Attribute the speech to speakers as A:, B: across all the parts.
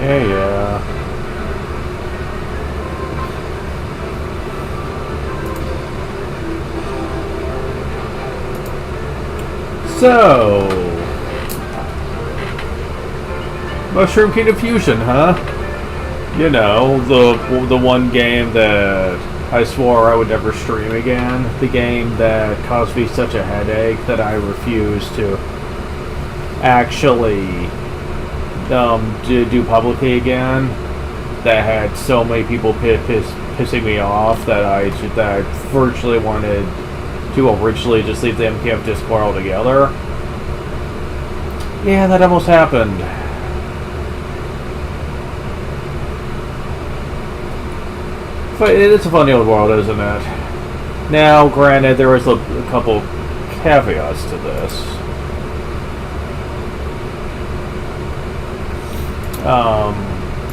A: Yeah. So, Mushroom Kingdom Fusion, huh? You know, the one game that I swore I would never stream again. The game that caused me such a headache that I refused to actually do publicly again. That had so many people pissing me off that I virtually wanted to originally just leave the MKF Discord altogether. Yeah, that almost happened. But it's a funny old world, isn't it? Now, granted, there was a couple caveats to this.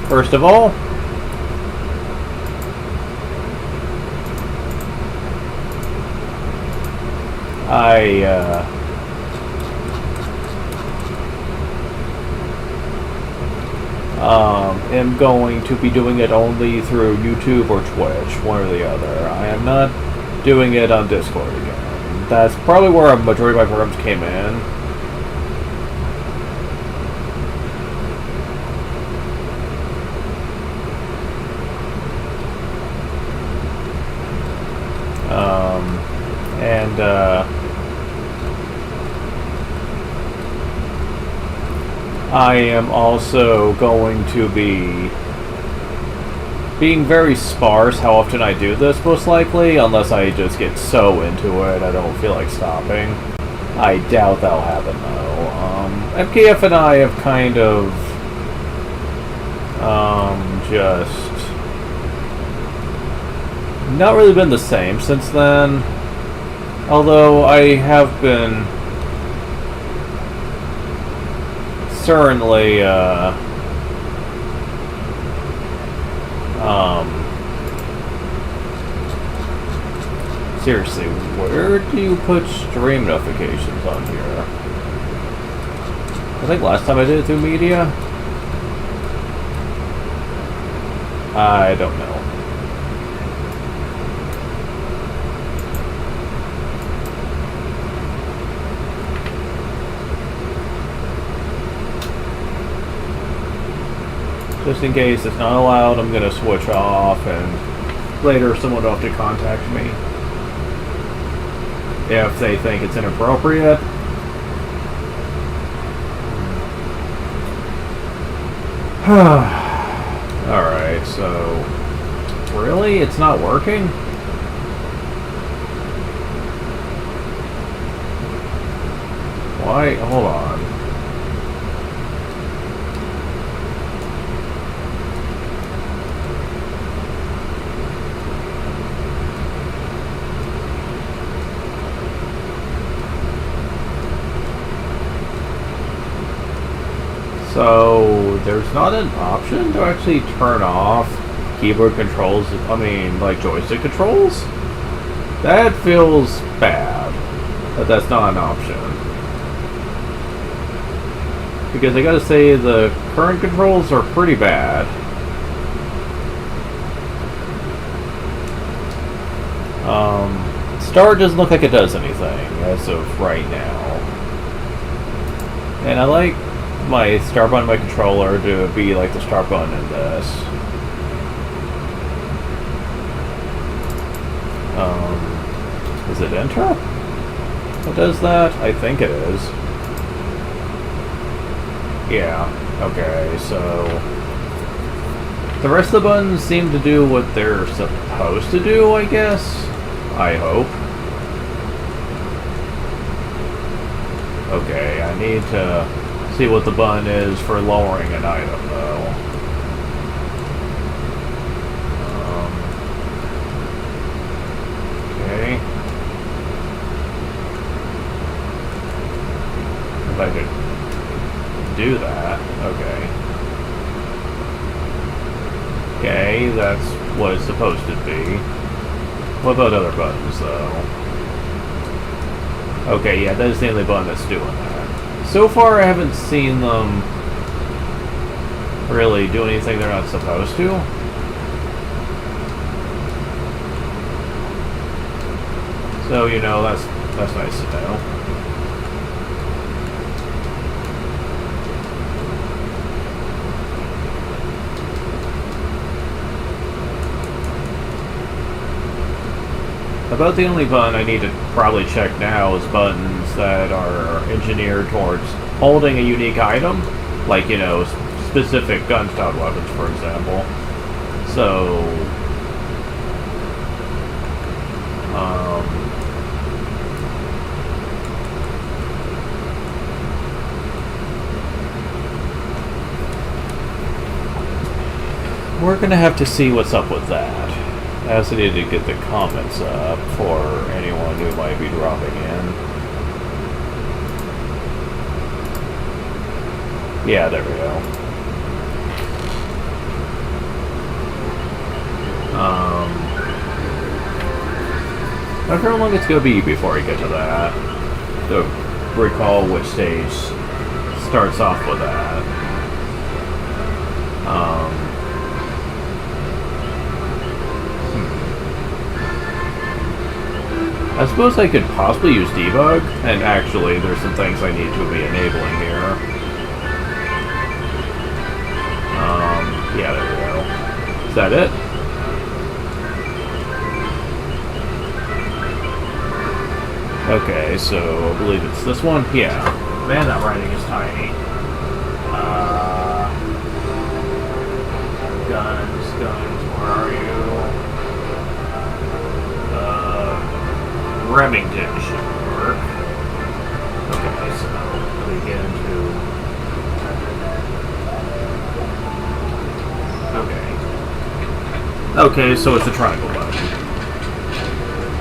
A: First of all, I am going to be doing it only through YouTube or Twitch, one or the other. I am not doing it on Discord again. That's probably where a majority of my programs came in. I am also going to be being very sparse how often I do this, most likely, unless I just get so into it I don't feel like stopping. I doubt that'll happen, though. MKF and I have kind of just not really been the same since then. Although I have been certainly seriously, where do you put stream notifications on here? I think last time I did it through media. I don't know. Just in case it's not allowed, I'm going to switch off, and later someone will have to contact me if they think it's inappropriate. Alright, so really? It's not working? Why? Hold on. So, there's not an option to actually turn off keyboard controls, I mean, like joystick controls? That feels bad, that that's not an option. Because I gotta say, the current controls are pretty bad. Start doesn't look like it does anything as of right now. And I like my start button on my controller to be like the start button in this. Is it enter? What does that? I think it is. Yeah, okay, so the rest of the buttons seem to do what they're supposed to do, I guess. I hope. Okay, I need to see what the button is for lowering an item, though. Okay. If I could do that, okay. Okay, that's what it's supposed to be. What about other buttons, though? Okay, yeah, that is the only button that's doing that. So far, I haven't seen them really do anything they're not supposed to. So, you know, that's nice to know. About the only button I need to probably check now is buttons that are engineered towards holding a unique item, like, you know, specific gun-style weapons, for example. So, we're gonna have to see what's up with that. I also need to get the comments up for anyone who might be dropping in. Yeah, there we go. I wonder how long it's gonna be before I get to that. To recall which stage starts off with that. I suppose I could possibly use debug, and actually there's some things I need to be enabling here. Yeah, there we go. Is that it? Okay, so I believe it's this one? Yeah. Man, that writing is tiny. Guns, where are you? Remington should work. Okay, so we get into... Okay, so it's a triangle button.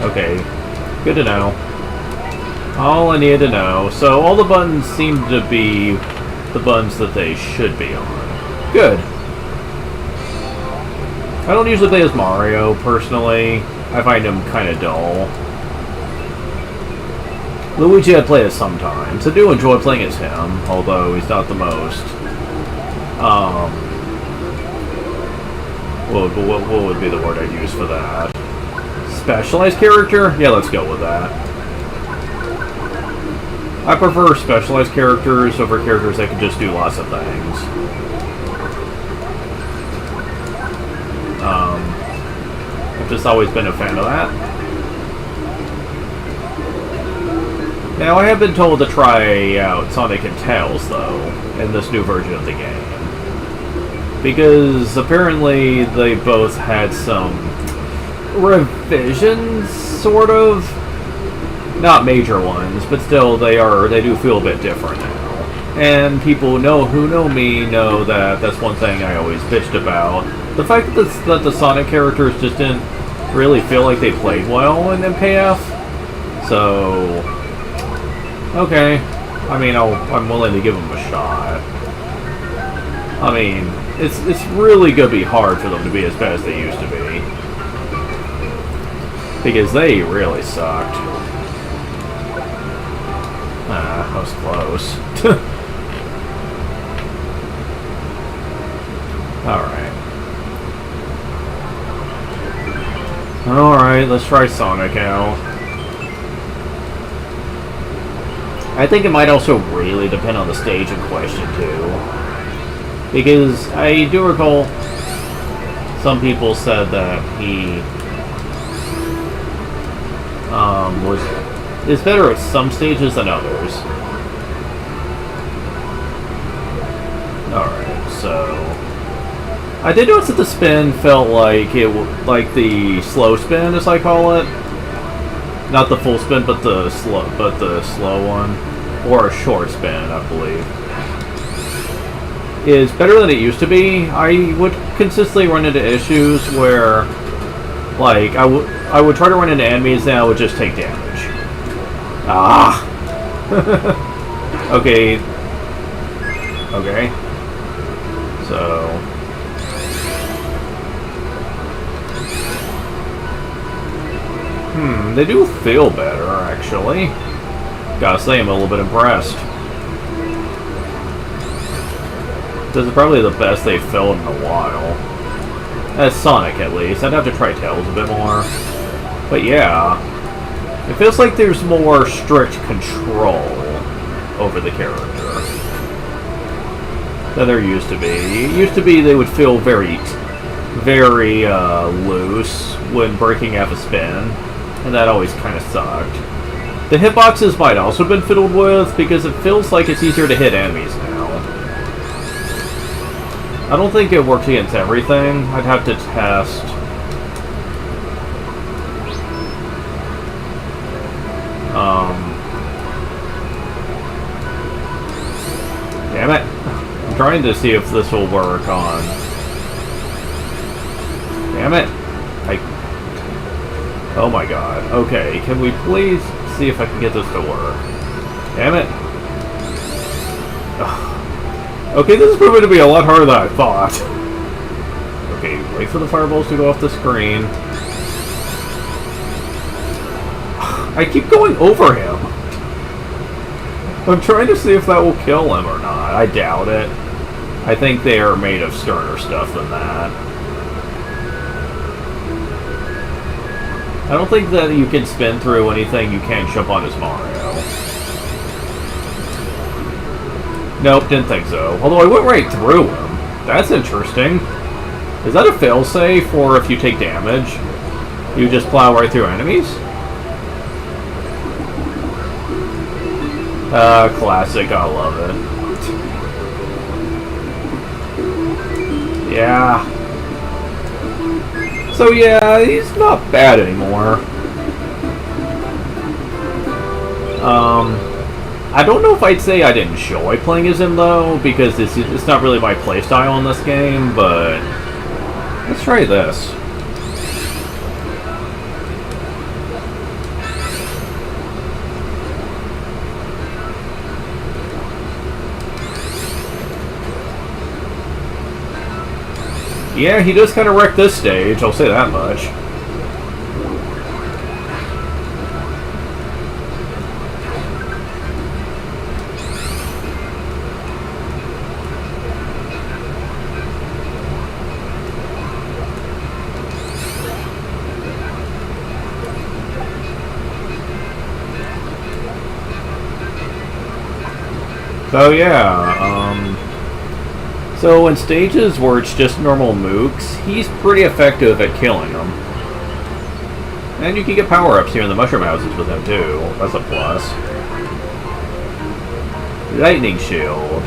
A: Okay, good to know. All I need to know. So all the buttons seem to be the buttons that they should be on. Good. I don't usually play as Mario, personally. I find him kind of dull. Luigi I play as sometimes. I do enjoy playing as him, although he's not the most. What would be the word I'd use for that? Specialized character? Yeah, let's go with that. I prefer specialized characters over characters that can just do lots of things. I've just always been a fan of that. Now, I have been told to try out Sonic and Tails, though, in this new version of the game. Because apparently they both had some revisions, sort of. Not major ones, but still they do feel a bit different now. And people who know me know that that's one thing I always bitched about. The fact that the Sonic characters just didn't really feel like they played well in MKF. So, okay. I mean, I'm willing to give them a shot. I mean, it's really gonna be hard for them to be as bad as they used to be. Because they really sucked. That was close. Alright, let's try Sonic out. I think it might also really depend on the stage in question, too. Because I do recall some people said that he is better at some stages than others. Alright, so I did notice that the spin felt like like the slow spin, as I call it. Not the full spin, but the slow one, or a short spin, I believe. Is better than it used to be. I would consistently run into issues where, like, I would try to run into enemies and I would just take damage. Ah. Okay. Okay. So. They do feel better, actually. Gotta say, I'm a little bit impressed. This is probably the best they've felt in a while. As Sonic, at least. I'd have to try Tails a bit more. But yeah. It feels like there's more strict control over the character than there used to be. It used to be they would feel very loose when breaking out a spin, and that always kind of sucked. The hitboxes might also have been fiddled with, because it feels like it's easier to hit enemies now. I don't think it works against everything. I'd have to test. Damn it. I'm trying to see if this will work on... Damn it. Oh my god. Okay, can we please see if I can get this to work? Damn it. Ugh. Okay, this is proving to be a lot harder than I thought. Okay, wait for the fireballs to go off the screen. I keep going over him. I'm trying to see if that will kill him or not. I doubt it. I think they are made of sterner stuff than that. I don't think that you can spin through anything you can't jump on as Mario. Nope, didn't think so. Although I went right through him. That's interesting. Is that a failsafe, or if you take damage, you just plow right through enemies? Classic, I love it. Yeah. So yeah, he's not bad anymore. I don't know if I'd say I'd enjoy playing as him though, because it's not really my playstyle in this game, but let's try this. Yeah, he does kind of wreck this stage, I'll say that much. So yeah, so in stages where it's just normal mooks, he's pretty effective at killing them. And you can get power-ups here in the mushroom houses with him too. That's a plus. Lightning shield.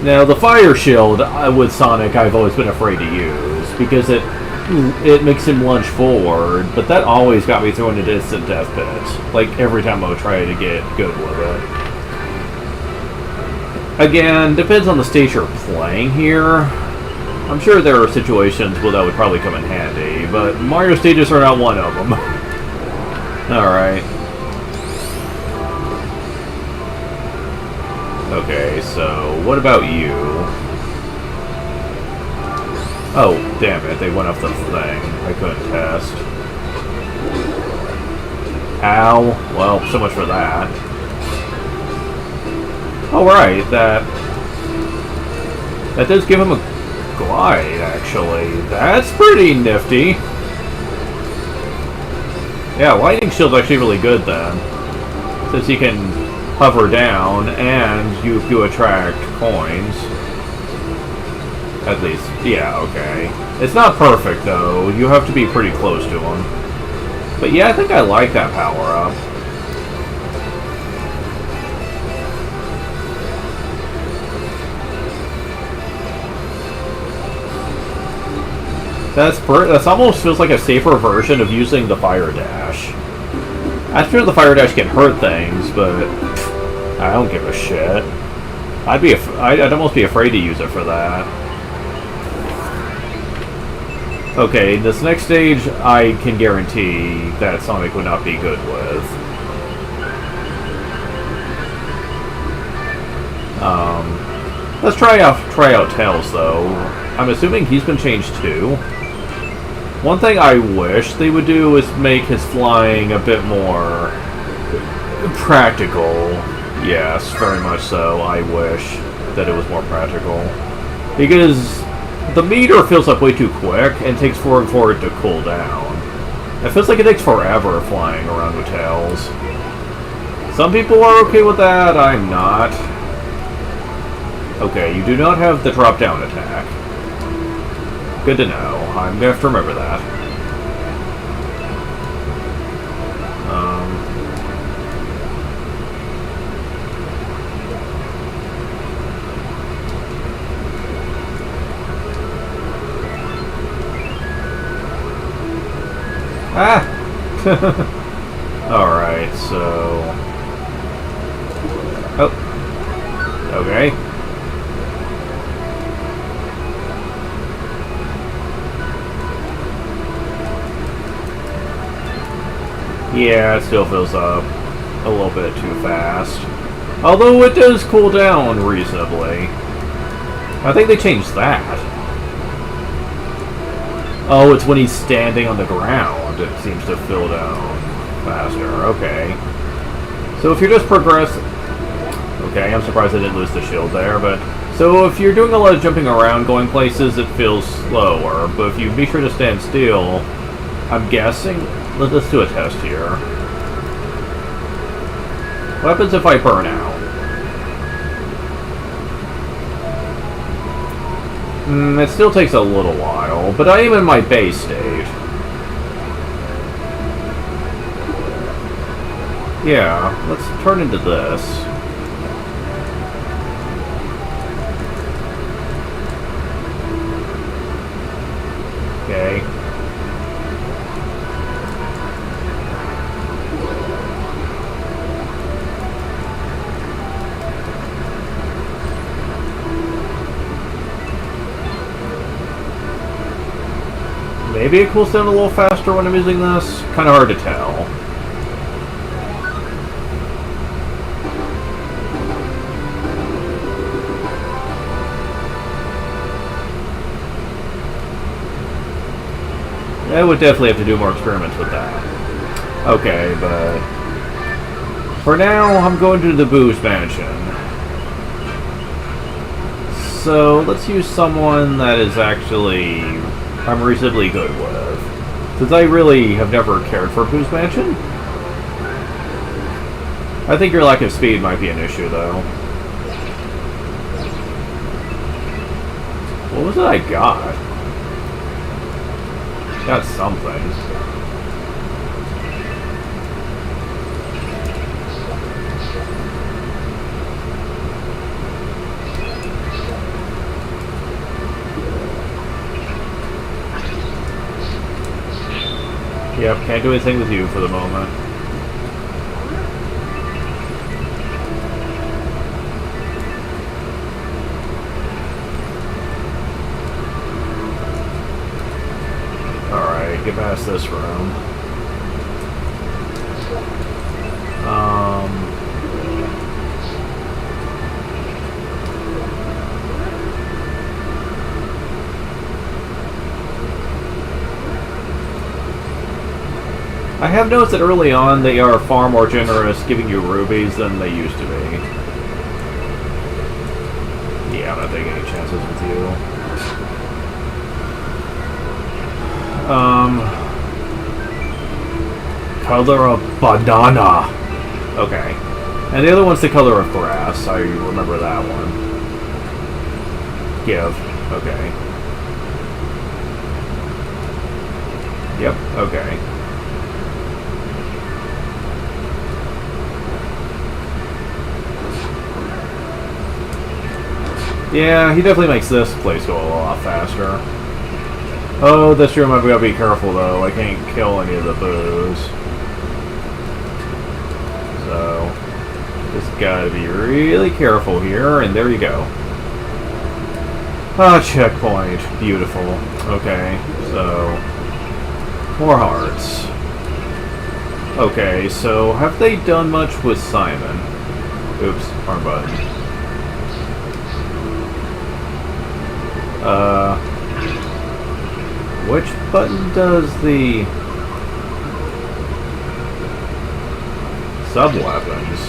A: Now the fire shield with Sonic I've always been afraid to use, because it makes him lunge forward, but that always got me through into instant death pits. Like every time I would try to get good with it. Again, depends on the stage you're playing here. I'm sure there are situations where that would probably come in handy, but Mario stages are not one of them. Alright. Okay, so what about you? Oh, damn it, they went off the thing. I couldn't test. Ow. Well, so much for that. Alright, that does give him a glide, actually. That's pretty nifty. Yeah, Lightning Shield's actually really good then. Since you can hover down and you do attract coins. At least, yeah, okay. It's not perfect, though. You have to be pretty close to him. But yeah, I think I like that power-up. That's almost feels like a safer version of using the Fire Dash. I'm sure the Fire Dash can hurt things, but I don't give a shit. I'd almost be afraid to use it for that. Okay, this next stage I can guarantee that Sonic would not be good with. Let's try out Tails though. I'm assuming he's been changed too. One thing I wish they would do is make his flying a bit more practical. Yes, very much so. I wish that it was more practical. Because the meter fills up way too quick and takes forever for it to cool down. It feels like it takes forever flying around with tails. Some people are okay with that, I'm not. Okay, you do not have the drop-down attack. Good to know. I'm gonna have to remember that. Ah! Alright, so... Oh. Okay. Yeah, it still fills up a little bit too fast. Although it does cool down reasonably. I think they changed that. Oh, it's when he's standing on the ground. It seems to fill down faster. Okay. So if you're just progressing... Okay, I'm surprised I didn't lose the shield there, but... So if you're doing a lot of jumping around, going places, it feels slower. But if you be sure to stand still, I'm guessing... Let's do a test here. What happens if I burn out? It still takes a little while, but I am in my base state. Yeah, let's turn into this. Okay. Maybe it cools down a little faster when I'm using this. Kind of hard to tell. I would definitely have to do more experiments with that. Okay, but... For now, I'm going to the Boo's Mansion. So, let's use someone that is actually... I'm reasonably good with. Since I really have never cared for Boo's Mansion. I think your lack of speed might be an issue, though. What was it I got? Got something. Yep, can't do anything with you for the moment. Alright, get past this room. I have noticed that early on they are far more generous giving you rubies than they used to be. Yeah, I'm not taking any chances with you. Color of banana. Okay. And the other one's the color of grass. I remember that one. Give. Okay. Yep, okay. Yeah, he definitely makes this place go a lot faster. Oh, this room I've got to be careful though. I can't kill any of the Boos. So, just gotta be really careful here, and there you go. Ah, checkpoint. Beautiful. Okay, so... more hearts. Okay, so have they done much with Simon? Oops, wrong button. Which button does the sub-weapons?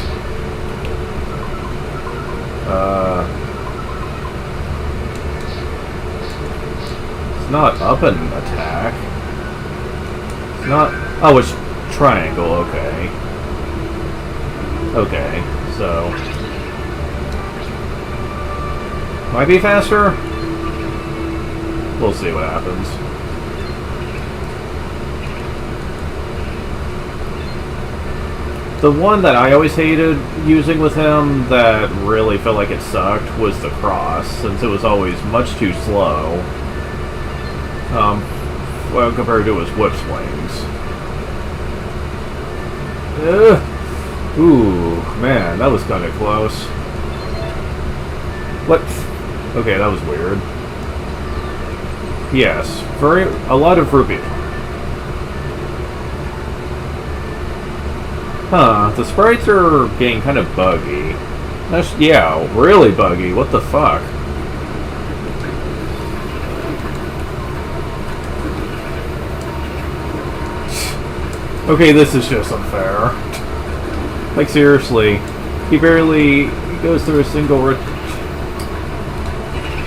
A: It's not up and attack. It's not... Oh, it's triangle, okay. Okay, so... Might be faster? We'll see what happens. The one that I always hated using with him that really felt like it sucked was the cross, since it was always much too slow. Well, compared to his whip swings. Ooh, man, that was kind of close. What? Okay, that was weird. Yes, a lot of rupee. Huh, the sprites are getting kind of buggy. Yeah, really buggy. What the fuck? Okay, this is just unfair. Like, seriously. He barely goes through a single...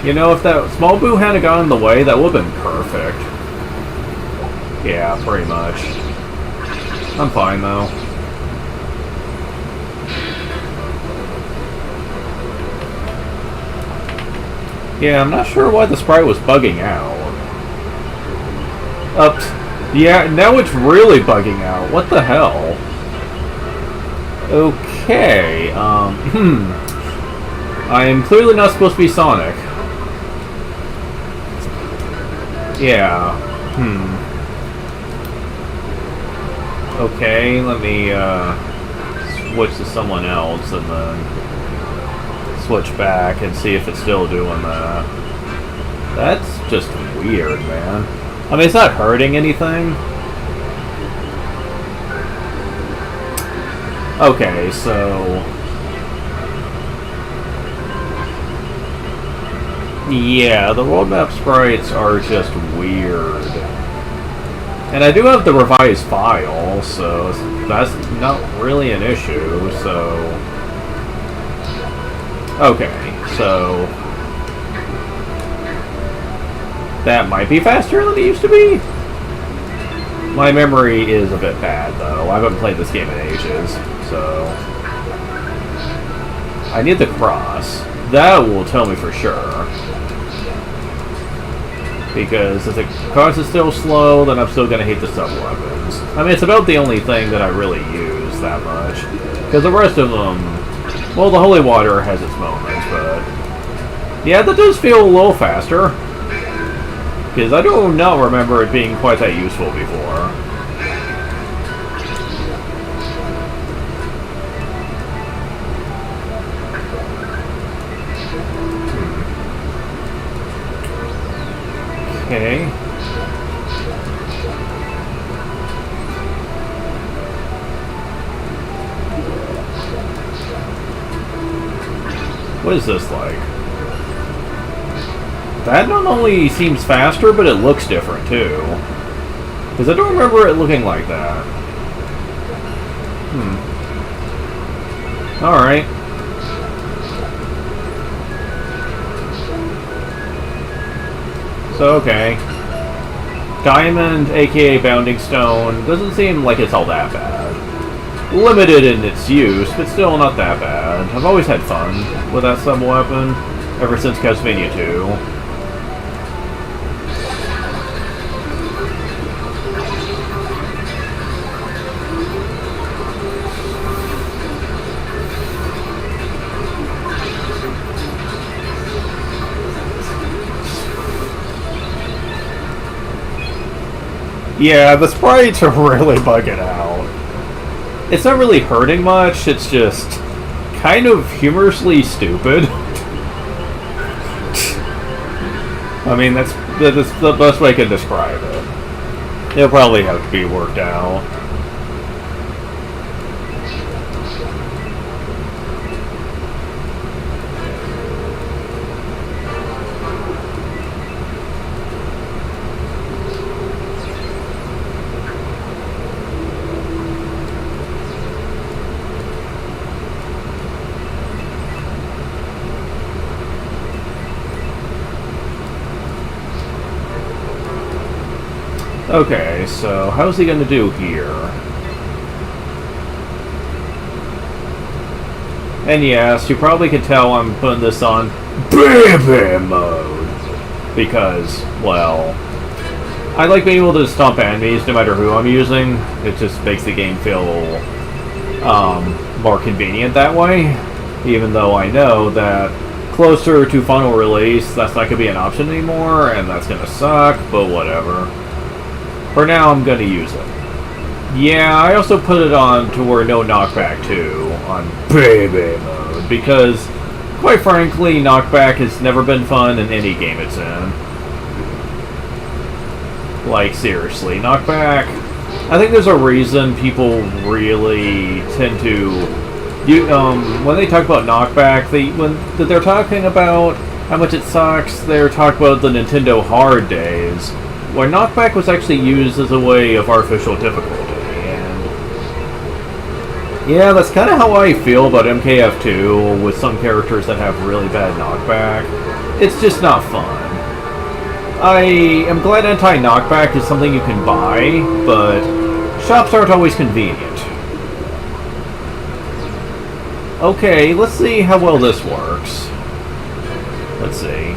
A: You know, if that small boo hadn't gone in the way, that would have been perfect. Yeah, pretty much. I'm fine, though. Yeah, I'm not sure why the sprite was bugging out. Yeah, now it's really bugging out. What the hell? Okay, I am clearly not supposed to be Sonic. Yeah, Okay, let me, switch to someone else and then switch back and see if it's still doing that. That's just weird, man. I mean, it's not hurting anything. Okay, so... Yeah, the world map sprites are just weird. And I do have the revised file, so that's not really an issue, so... Okay, so... That might be faster than it used to be? My memory is a bit bad, though. I haven't played this game in ages, so... I need the cross. That will tell me for sure. Because if the cross is still slow, then I'm still going to hate the sub-weapons. I mean, it's about the only thing that I really use that much. Because the rest of them... Well, the holy water has its moments, but... Yeah, that does feel a little faster. Because I do not remember it being quite that useful before. Okay. What is this like? That not only seems faster, but it looks different too. Because I don't remember it looking like that. Alright. So, okay. Diamond, aka Bounding Stone, doesn't seem like it's all that bad. Limited in its use, but still not that bad. I've always had fun with that sub-weapon, ever since Castlevania 2. Yeah, the sprites are really bugging out. It's not really hurting much, it's just kind of humorously stupid. I mean, that's the best way I can describe it. It'll probably have to be worked out. Okay, so how's he gonna do here? And yes, you probably could tell I'm putting this on baby mode. Because, well, I like being able to stomp enemies no matter who I'm using. It just makes the game feel more convenient that way. Even though I know that closer to final release, that's not going to be an option anymore, and that's going to suck, but whatever. For now, I'm going to use it. Yeah, I also put it on to where no knockback too, on baby mode, because, quite frankly, knockback has never been fun in any game it's in. Like, seriously, knockback, I think there's a reason people really tend to... when they talk about knockback, when they're talking about how much it sucks, they're talking about the Nintendo hard days, where knockback was actually used as a way of artificial difficulty. And yeah, that's kind of how I feel about MKF2 with some characters that have really bad knockback. It's just not fun. I am glad anti-knockback is something you can buy, but shops aren't always convenient. Okay, let's see how well this works. Let's see.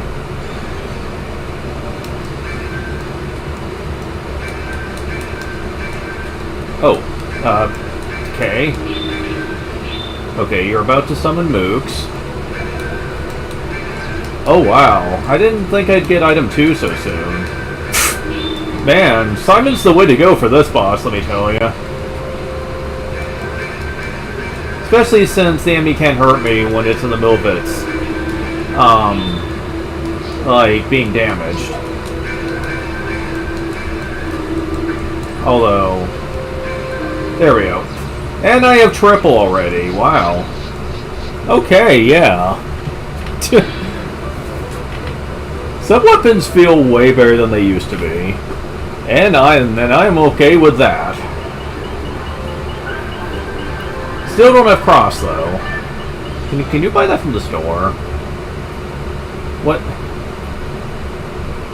A: Oh, okay. Okay, you're about to summon Mooks. Oh wow, I didn't think I'd get item 2 so soon. Man, Simon's the way to go for this boss, let me tell ya. Especially since the enemy can't hurt me when it's in the middle of its, like, being damaged. Although, there we go. And I have triple already, wow. Okay, yeah. Some weapons feel way better than they used to be. And I'm okay with that. Still don't have cross, though. Can you buy that from the store? What?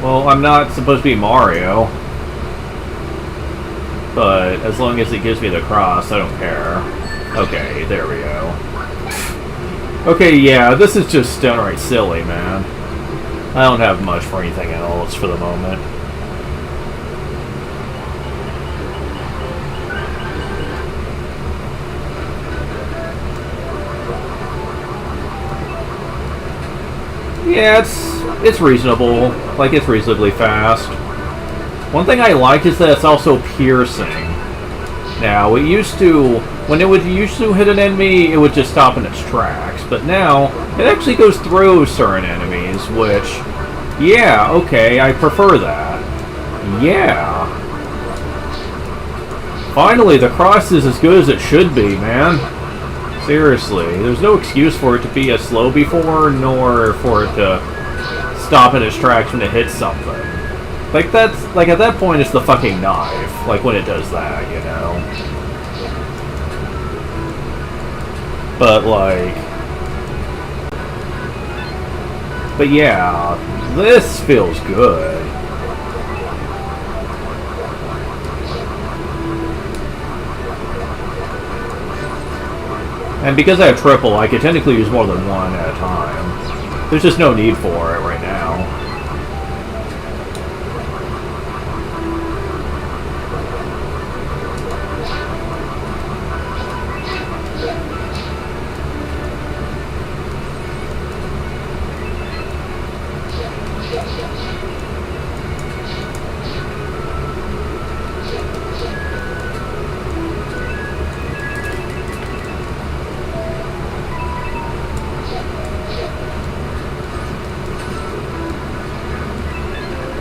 A: Well, I'm not supposed to be Mario. But as long as it gives me the cross, I don't care. Okay, there we go. Okay, yeah, this is just downright silly, man. I don't have much for anything else for the moment. Yeah, it's reasonable. Like, it's reasonably fast. One thing I like is that it's also piercing. Now, it used to... When it would used to hit an enemy, it would just stop in its tracks. But now, it actually goes through certain enemies, which... Yeah, okay, I prefer that. Yeah. Finally, the cross is as good as it should be, man. Seriously, there's no excuse for it to be as slow before, nor for it to stop in its tracks when it hits something. Like, that's, like, at that point, it's the fucking knife, like, when it does that, you know? But, like... But yeah, this feels good. And because I have triple, I could technically use more than one at a time. There's just no need for it right now.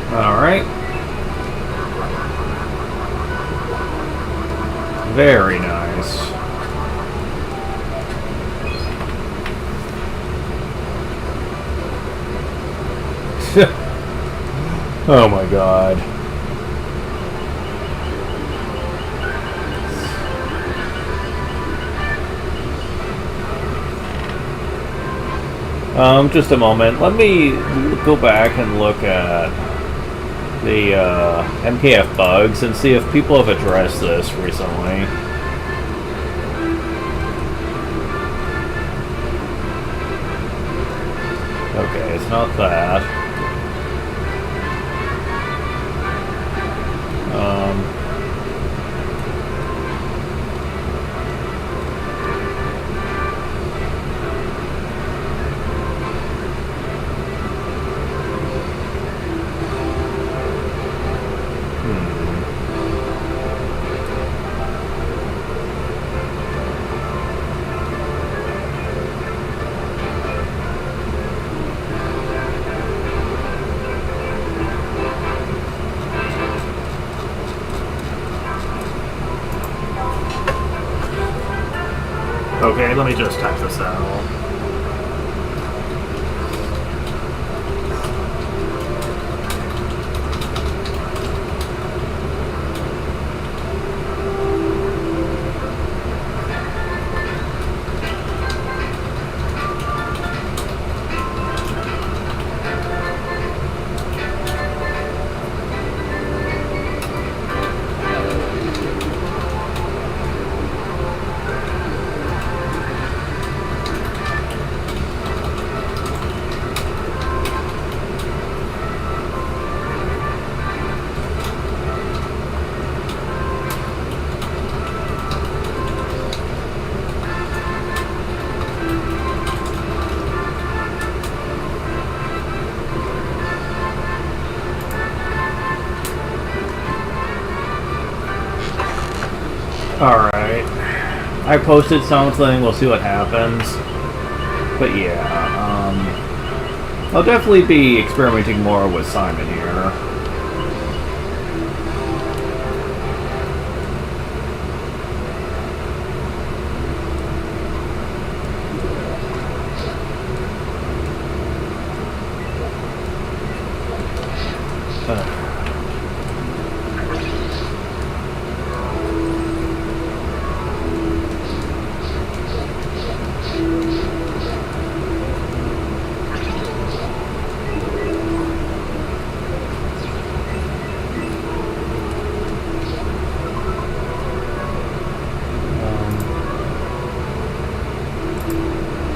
A: Alright. Very nice. Oh my god. Just a moment. Let me go back and look at the MKF bugs and see if people have addressed this recently. Okay, it's not that.
B: Okay, let me just type this out.
A: Alright. I posted something, we'll see what happens. But yeah, I'll definitely be experimenting more with Simon here.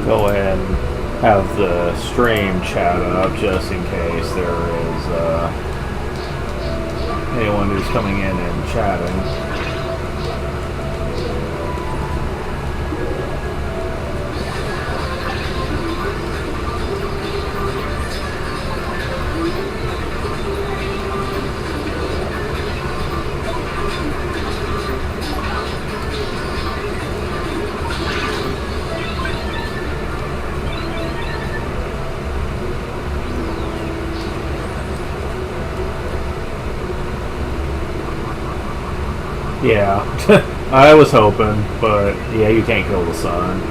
A: Go ahead and have the stream chat up just in case there is anyone who's coming in and chatting. Yeah, I was hoping, but yeah, you can't kill the sun.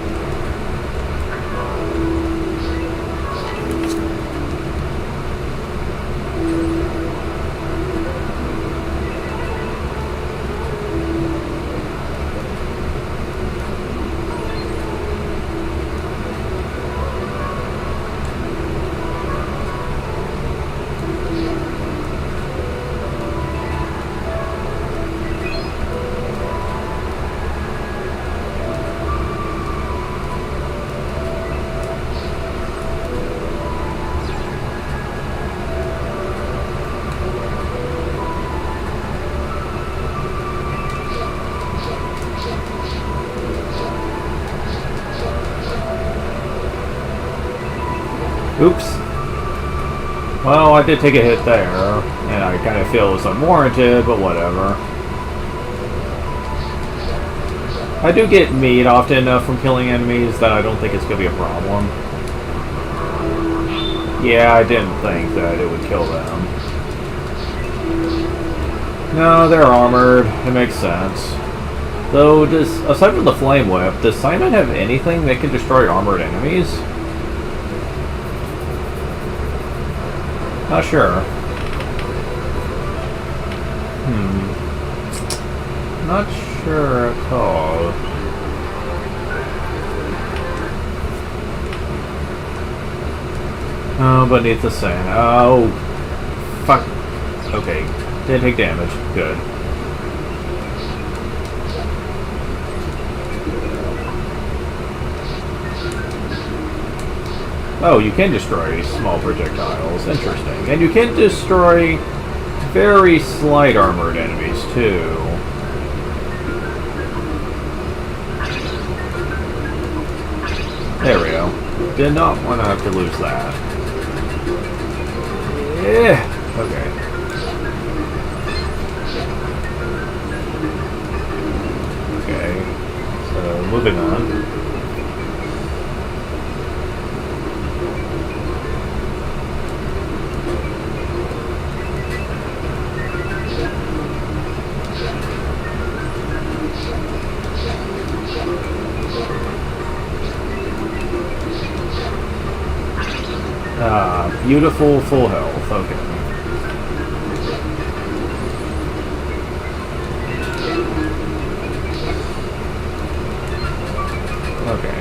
A: Oops. Well, I did take a hit there, and I kind of feel it was unwarranted, but whatever. I do get meat often enough from killing enemies that I don't think it's going to be a problem. Yeah, I didn't think that it would kill them. No, they're armored. It makes sense. Though, aside from the Flame Whip, does Simon have anything that can destroy armored enemies? Not sure. Not sure at all. Oh, beneath the sand. Oh, fuck. Okay, didn't take damage. Good. Oh, you can destroy small projectiles. Interesting. And you can destroy very slight armored enemies, too. There we go. Did not want to have to lose that. Yeah. Okay. Okay. So, moving on. Beautiful full health. Okay. Okay.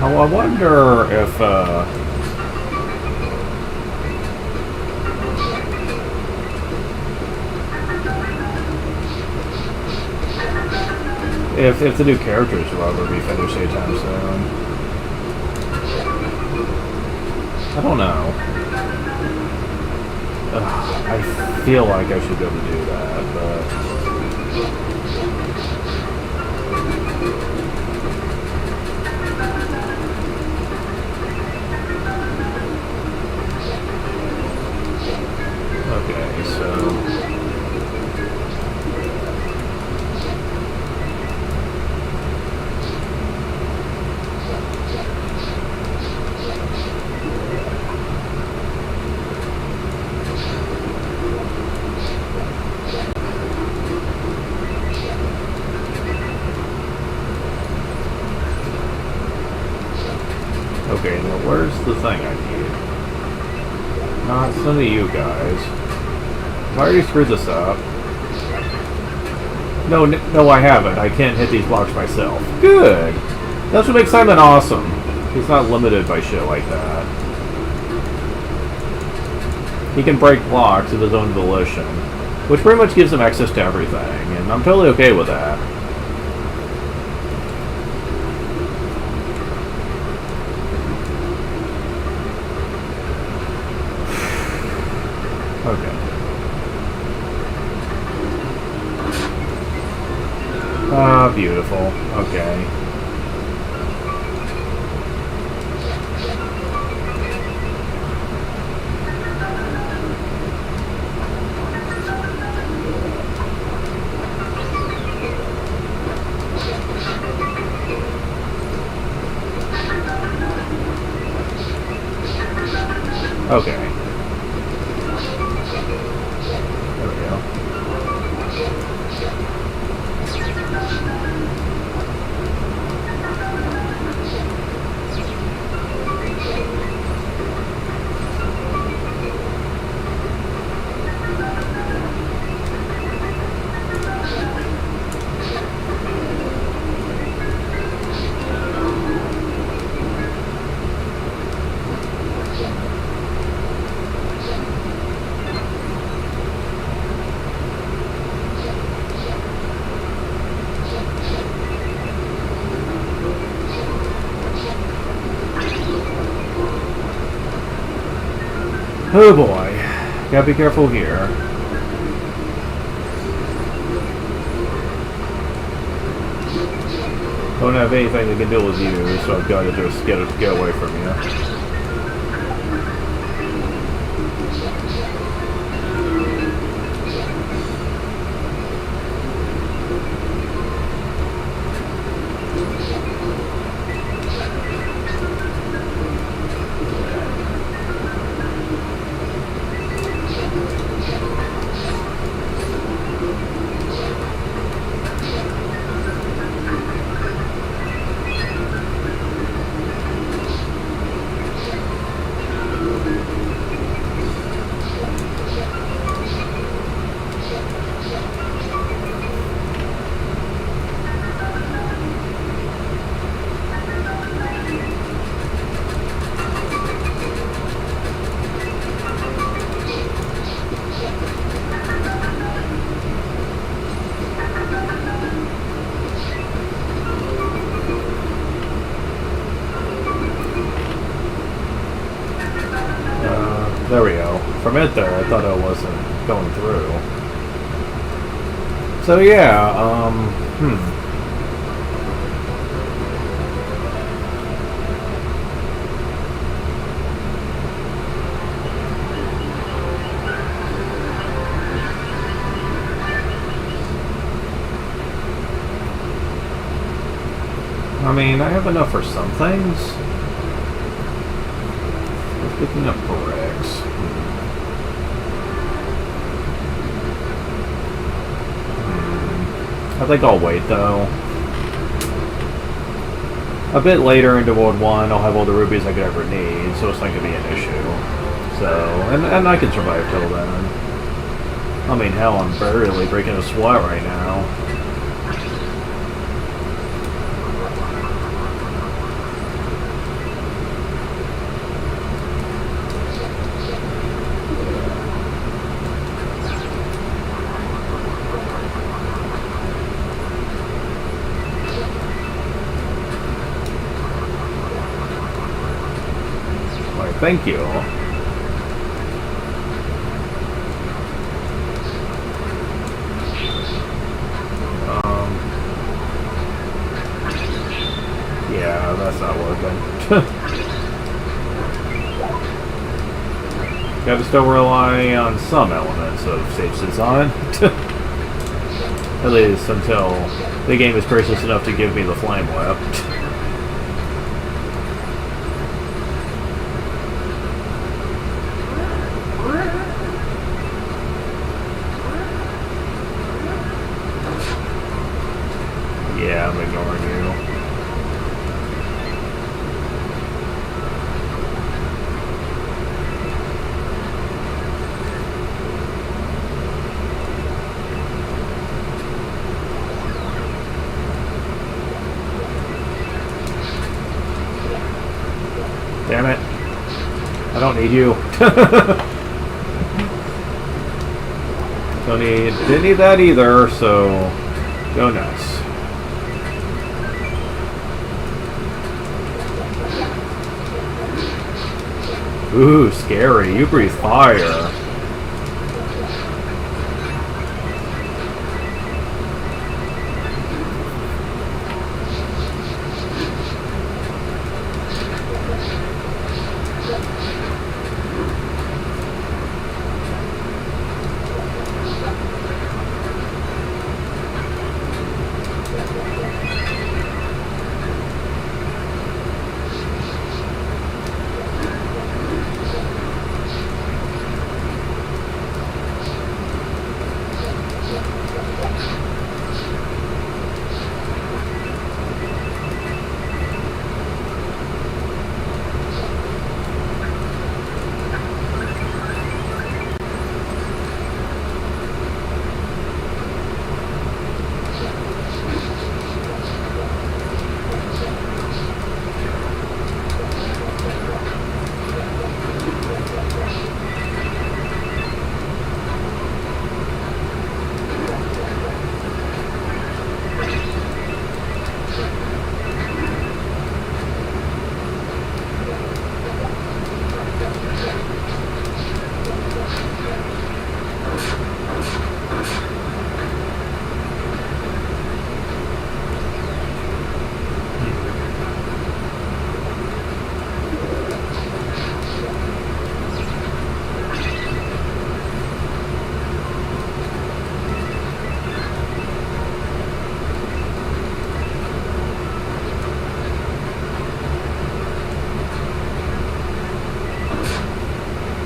A: Oh, I wonder if, if the new characters will ever be finished anytime soon. I don't know. I feel like I should be able to do that, but... Okay, so... Okay, now where's the thing I need? Not some of you guys. I already screwed this up. No, no, I haven't. I can't hit these blocks myself. Good! That's what makes Simon awesome. He's not limited by shit like that. He can break blocks of his own volition, which pretty much gives him access to everything, and I'm totally okay with that. Okay. Ah, beautiful. Okay. Okay. There we go. Oh boy. Gotta be careful here. Don't have anything that can deal with you, so I've got to just get away from you. permit there. I thought I wasn't going through. So yeah, I mean, I have enough for some things. Picking up bricks. I think I'll wait though. A bit later into World 1, I'll have all the rubies I could ever need, so it's not going to be an issue. So, and I can survive till then. I mean, hell, I'm barely breaking a sweat right now. Thank you. Yeah, that's not working. Gotta still rely on some elements of stage design. At least until the game is gracious enough to give me the flame whip. Yeah, I'm ignoring you. Damn it. I don't need you. Didn't need that either, so go nuts. Ooh, scary. You breathe fire.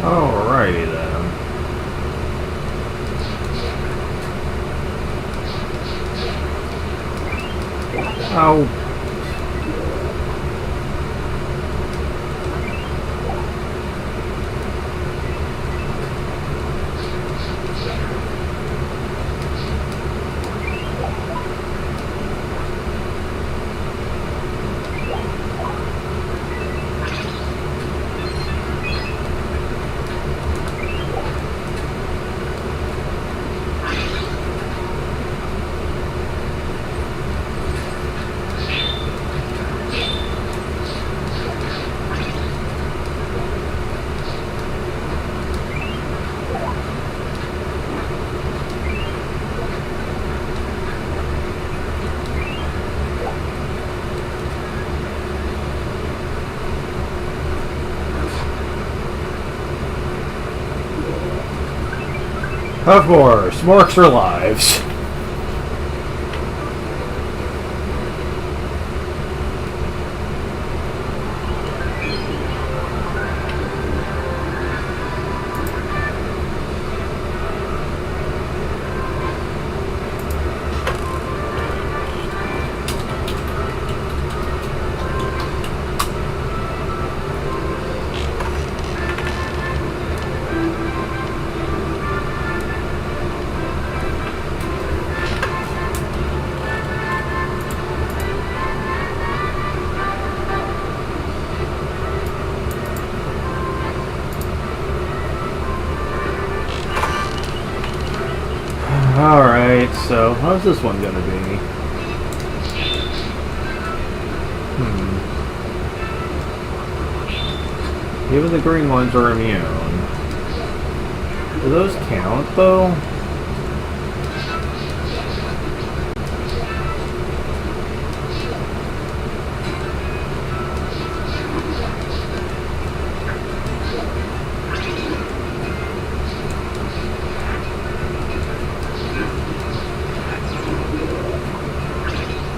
A: Alrighty then. Oh. Of course, more extra lives. Alright, so how's this one gonna be? Even the green ones are immune. Do those count, though?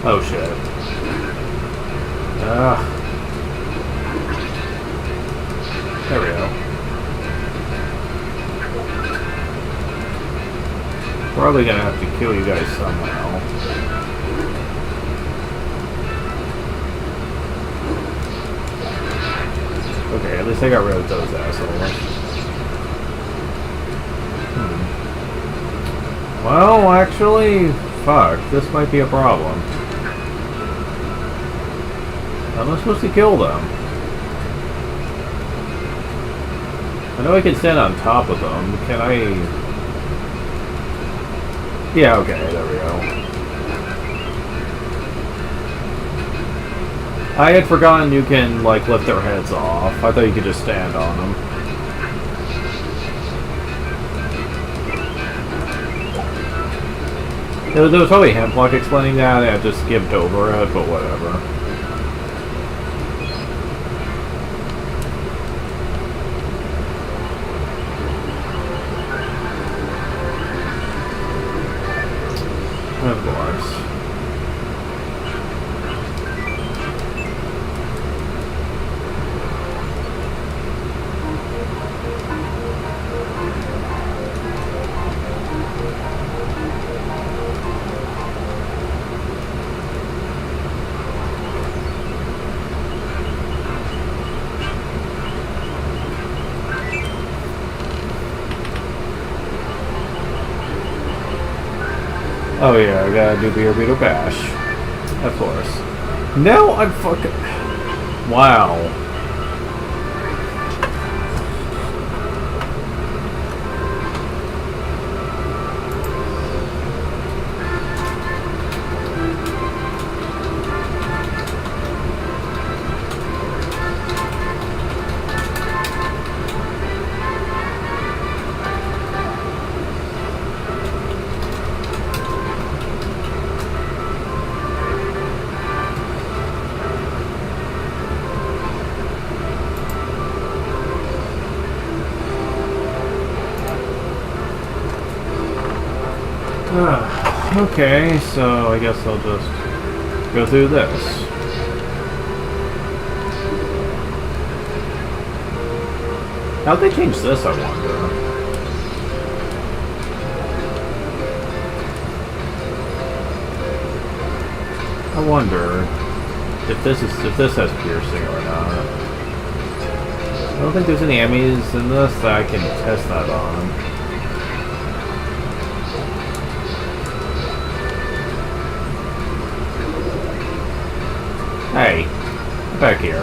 A: Oh shit. There we go. Probably gonna have to kill you guys somehow. Okay, at least I got rid of those assholes. Well, actually, fuck, this might be a problem. How am I supposed to kill them? I know I can stand on top of them. Can I... Yeah, okay, there we go. I had forgotten you can, like, lift their heads off. I thought you could just stand on them. There was probably Hemplock explaining that, and I just skipped over it, but whatever. Of course. Oh yeah, I gotta do Beetle Bash. Of course. No, I'm fucking... Wow. Okay, so I guess I'll just go through this. How'd they change this, I wonder? I wonder if this has piercing or not. I don't think there's any enemies in this that I can test that on. Hey, get back here.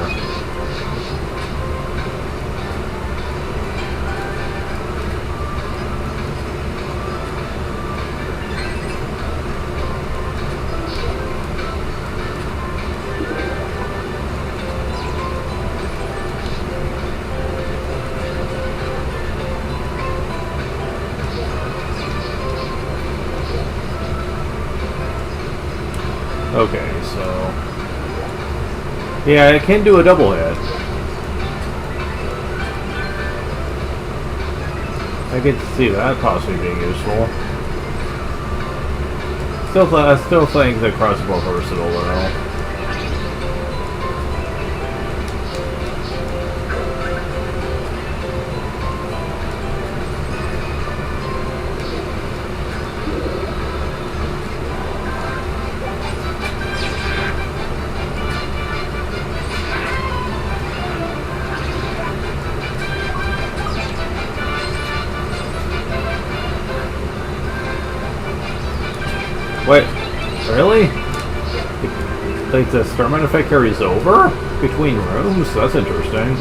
A: Okay, so... Yeah, it can do a double hit. I could see that possibly being useful. I still think the crossbow versatile though. Wait, really? Like the Starman effect carries over between rooms? That's interesting.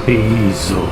A: Hazel.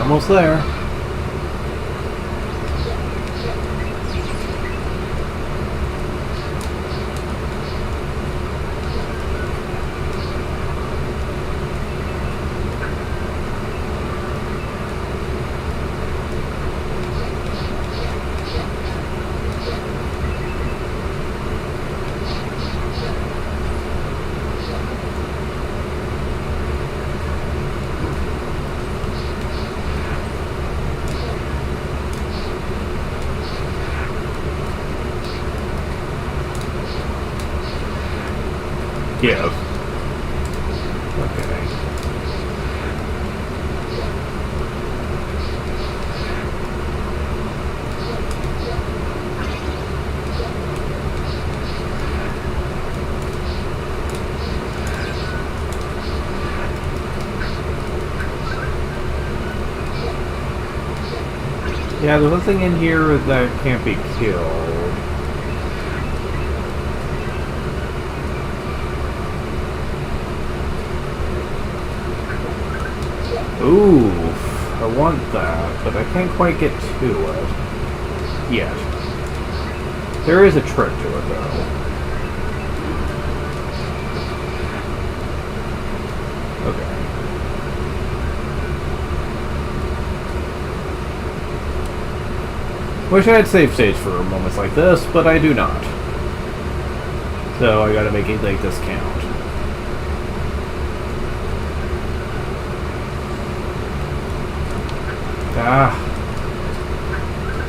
A: Almost there. Give. Okay. Yeah, there's nothing in here that can't be killed. Ooh, I want that, but I can't quite get to it yet. There is a trick to it, though. Okay. Wish I had save states for moments like this, but I do not. So I gotta make this count. Ah.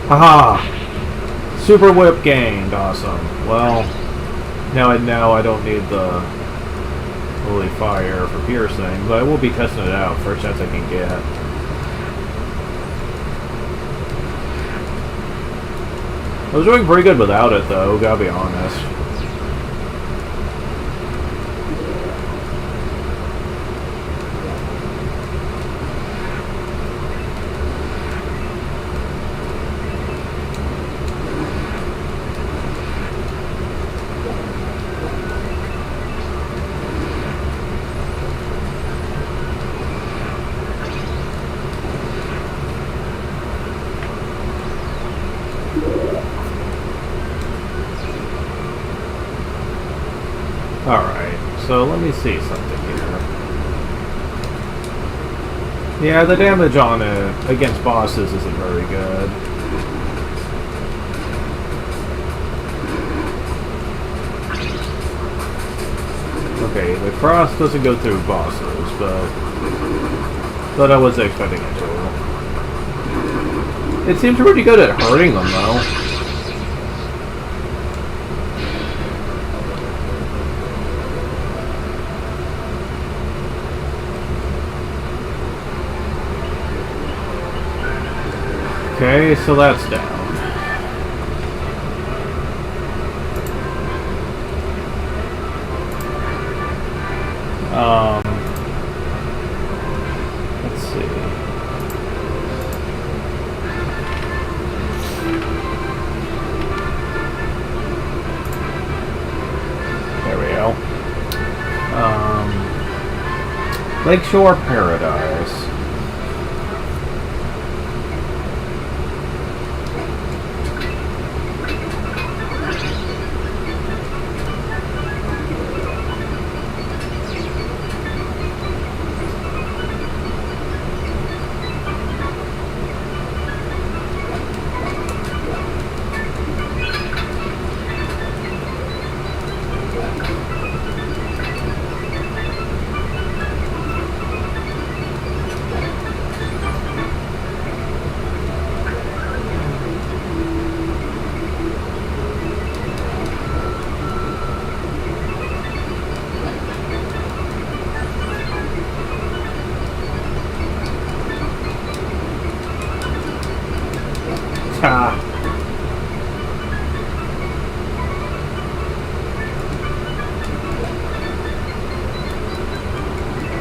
A: Haha! Super whip gained. Awesome. Well, now I don't need the holy fire for piercing, but I will be testing it out first chance I can get. I was doing pretty good without it though, gotta be honest. Alright, so let me see something here. Yeah, the damage on it against bosses isn't very good. Okay, the cross doesn't go through bosses, but I was expecting it to. It seems pretty good at hurting them, though. Okay, so that's down. Let's see. There we go. Lakeshore Paradise. Ha!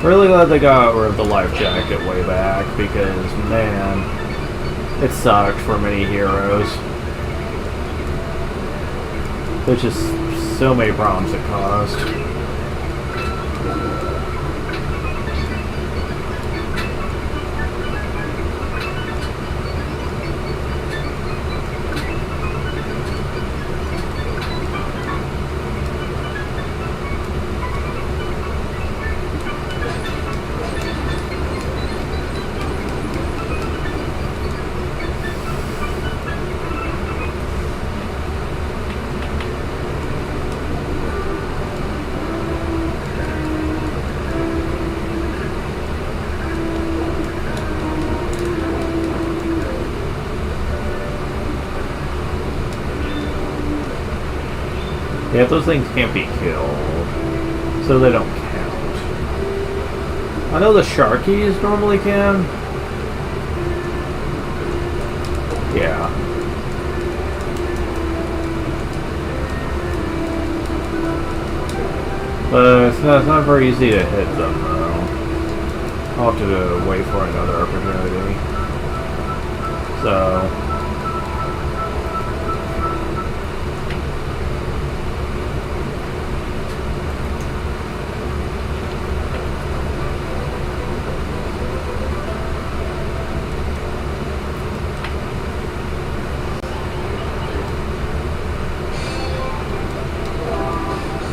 A: Really glad they got rid of the life jacket way back, because, man, it sucked for many heroes. There's just so many problems it caused. Yeah, those things can't be killed, so they don't count. I know the Sharkies normally can. Yeah. But it's not very easy to hit them, though. I'll have to wait for another opportunity. So...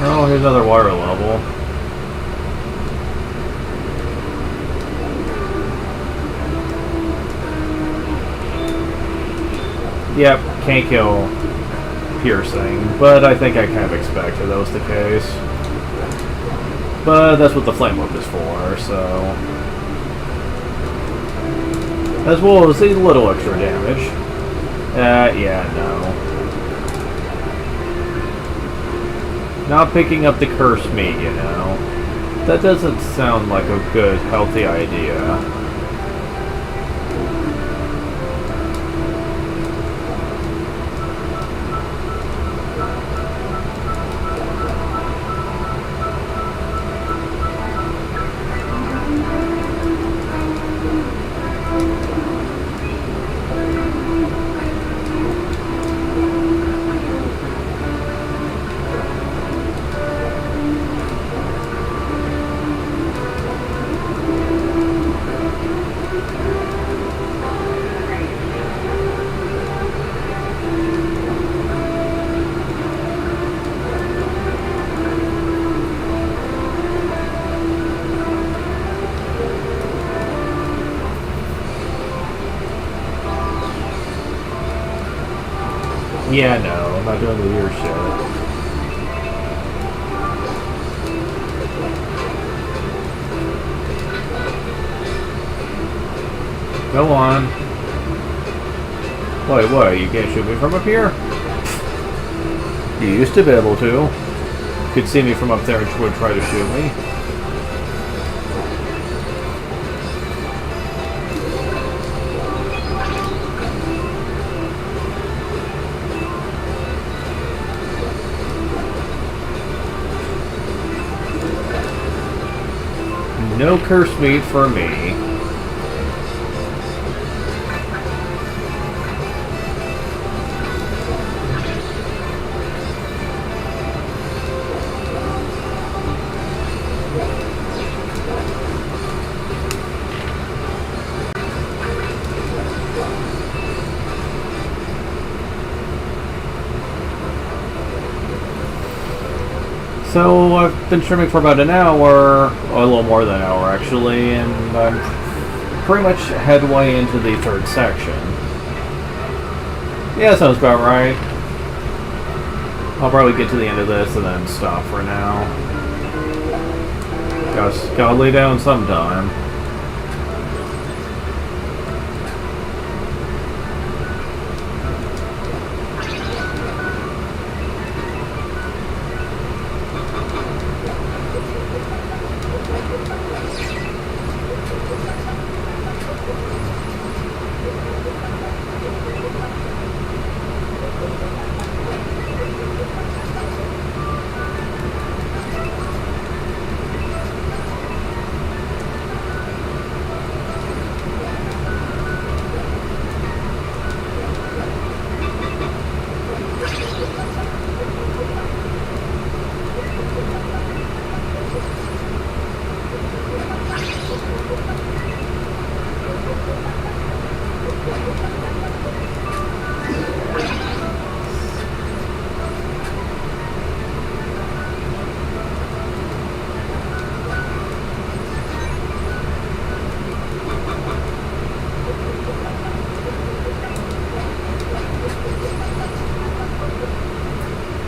A: Oh, here's another water level. Yep, can't kill piercing, but I think I kind of expected that was the case. But that's what the flame whip is for, so... As well as a little extra damage. Yeah, no. Not picking up the cursed meat, you know. That doesn't sound like a good, healthy idea. Yeah, no, I'm not doing the weird shit. Go on. Wait, what? You can't shoot me from up here? You used to be able to. You could see me from up there and would try to shoot me. No cursed meat for me. So I've been streaming for about an hour, or a little more than an hour actually, and I'm pretty much headway into the third section. Yeah, sounds about right. I'll probably get to the end of this and then stop for now. Gotta lay down sometime.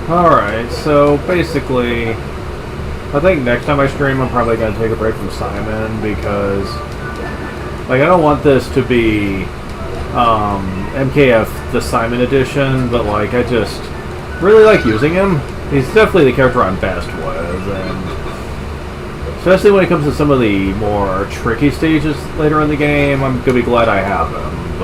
A: Alright, so basically, I think next time I stream I'm probably going to take a break from Simon because, like, I don't want this to be MKF the Simon edition, but, like, I just really like using him. He's definitely the character I'm best with, and especially when it comes to some of the more tricky stages later in the game, I'm going to be glad I have him,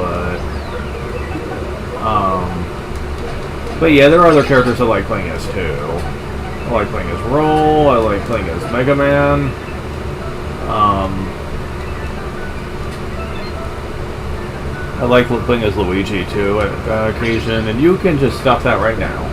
A: but yeah, there are other characters I like playing as too. I like playing as Roll, I like playing as Mega Man. I like playing as Luigi too at occasion, and you can just stop that right now.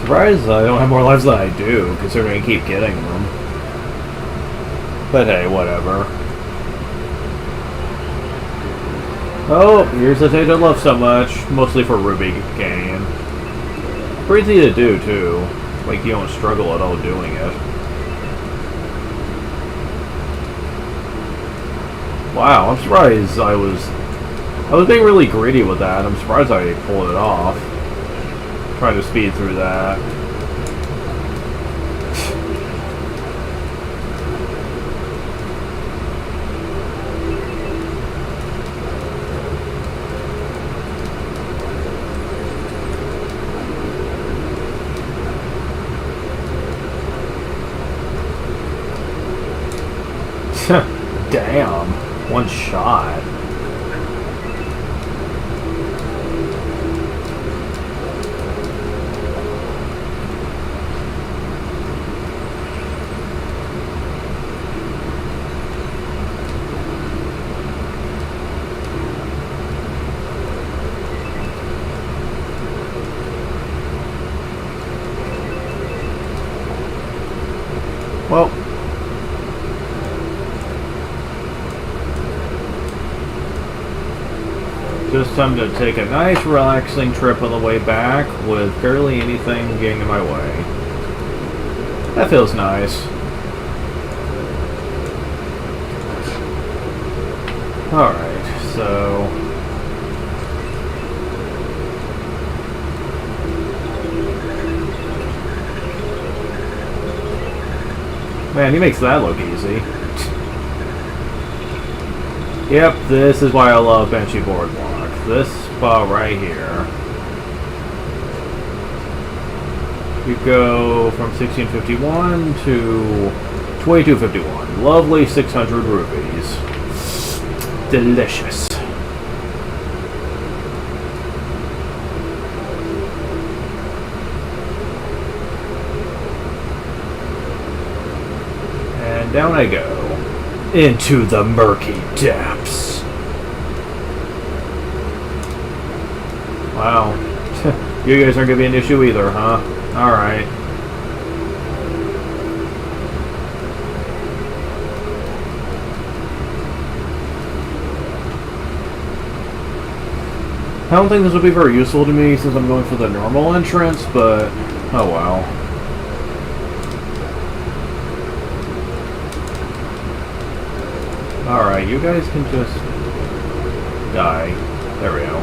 A: Surprised I don't have more lives than I do, considering I keep getting them. But hey, whatever. Oh, here's the stage I love so much, mostly for Ruby game. Pretty easy to do, too. Like, you don't struggle at all doing it. Wow, I'm surprised I was being really greedy with that. I'm surprised I pulled it off. Trying to speed through that. Damn, one shot. Just time to take a nice relaxing trip on the way back with barely anything getting in my way. That feels nice. Alright, so... Man, he makes that look easy. Yep, this is why I love Banshee Boardwalk. This spot right here. You go from 1651 to 2251. Lovely 600 rupees. Delicious. And down I go. Into the murky depths. Wow. You guys aren't going to be an issue either, huh? Alright. I don't think this will be very useful to me since I'm going for the normal entrance, but oh well. Alright, you guys can just die. There we go.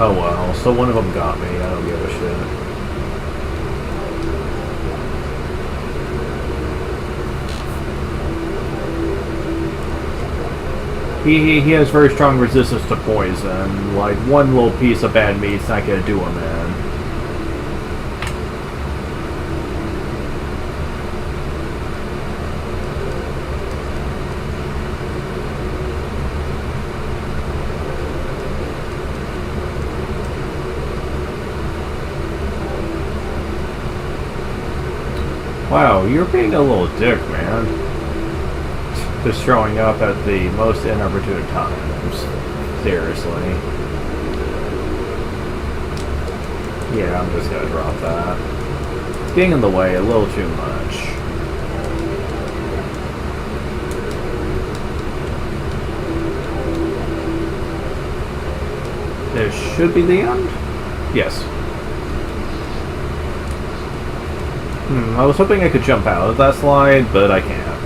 A: Oh well, so one of them got me, I don't give a shit. He has very strong resistance to poison. Like, one little piece of bad meat's not gonna do him in. Wow, you're being a little dick, man. Just showing up at the most inopportune times. Seriously. Yeah, I'm just gonna drop that. It's getting in the way a little too much. This should be the end? Yes. I was hoping I could jump out of that slide, but I can't.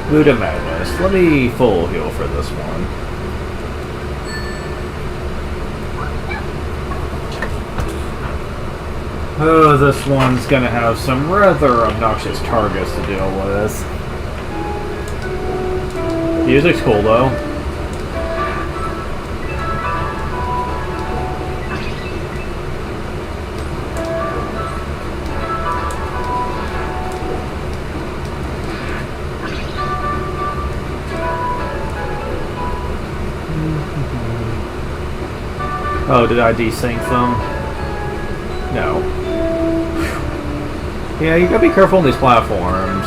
A: Buddha Madness. Let me full heal for this one. Oh, this one's gonna have some rather obnoxious targets to deal with. Music's cool though. Oh, did I desync them? No. Yeah, you gotta be careful on these platforms.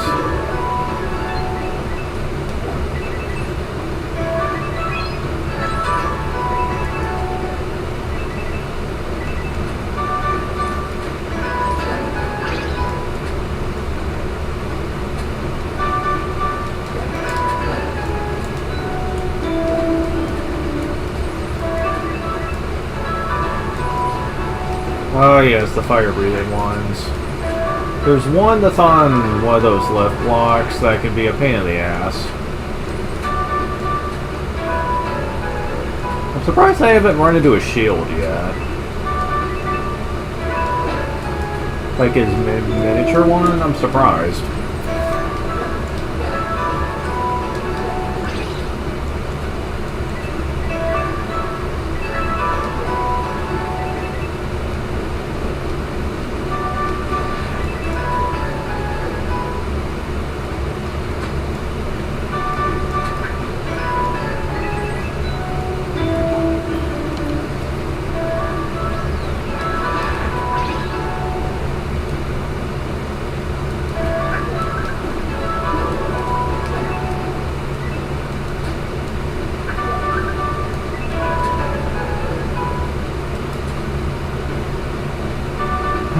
A: Oh yes, the fire-breathing ones. There's one that's on one of those lift blocks that can be a pain in the ass. I'm surprised I haven't run into a shield yet. Like his miniature one? I'm surprised.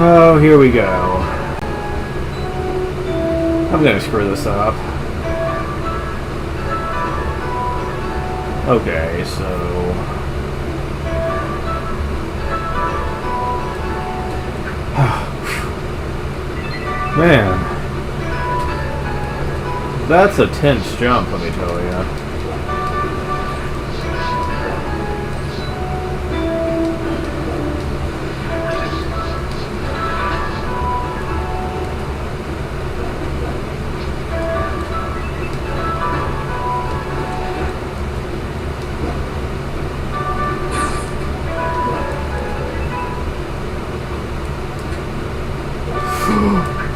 A: Oh, here we go. I'm gonna screw this up. Okay, so... Man. That's a tense jump, let me tell you.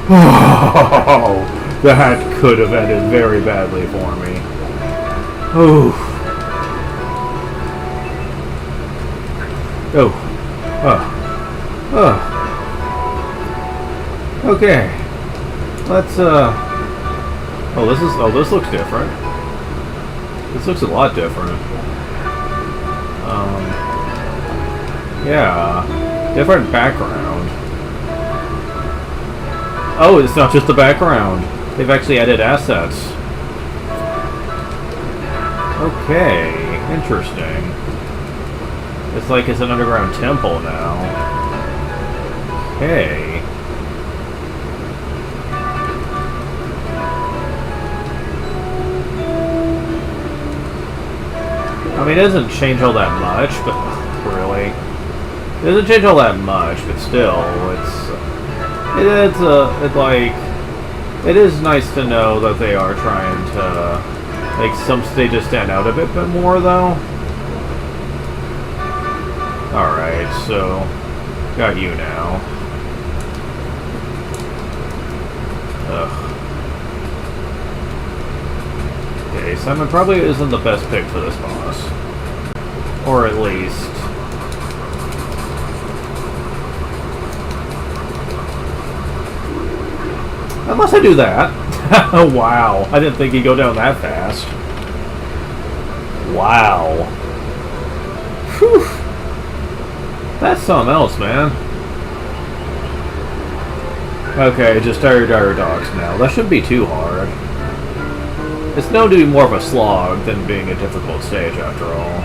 A: Oh, that could have ended very badly for me. Oh. Oh. Oh. Okay. Let's, Oh, this looks different. This looks a lot different. Yeah. Different background. Oh, it's not just the background. They've actually added assets. Okay, interesting. It's like it's an underground temple now. Okay. I mean, it doesn't change all that much, but really. It doesn't change all that much, but still, it is nice to know that they are trying to make some stages stand out a bit more, though. Alright, so got you now. Ugh. Okay, Simon probably isn't the best pick for this boss. Or at least... Unless I do that. Oh, wow. I didn't think he'd go down that fast. Wow. Whew. That's something else, man. Okay, just Dire Dogs now. That shouldn't be too hard. It's known to be more of a slog than being a difficult stage, after all.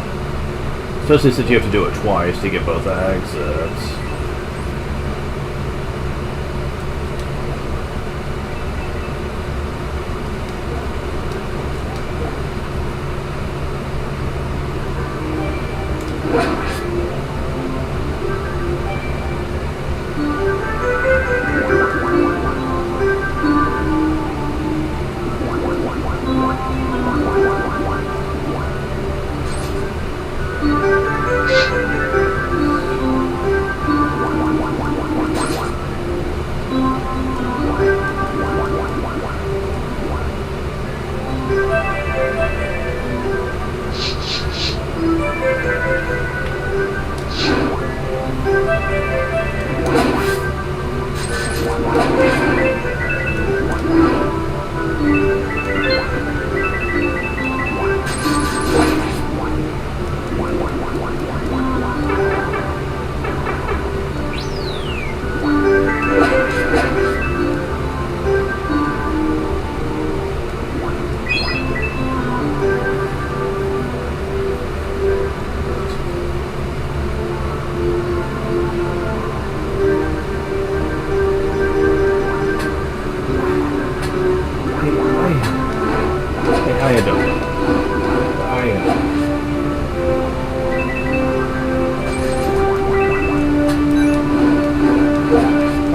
A: Especially since you have to do it twice to get both exits.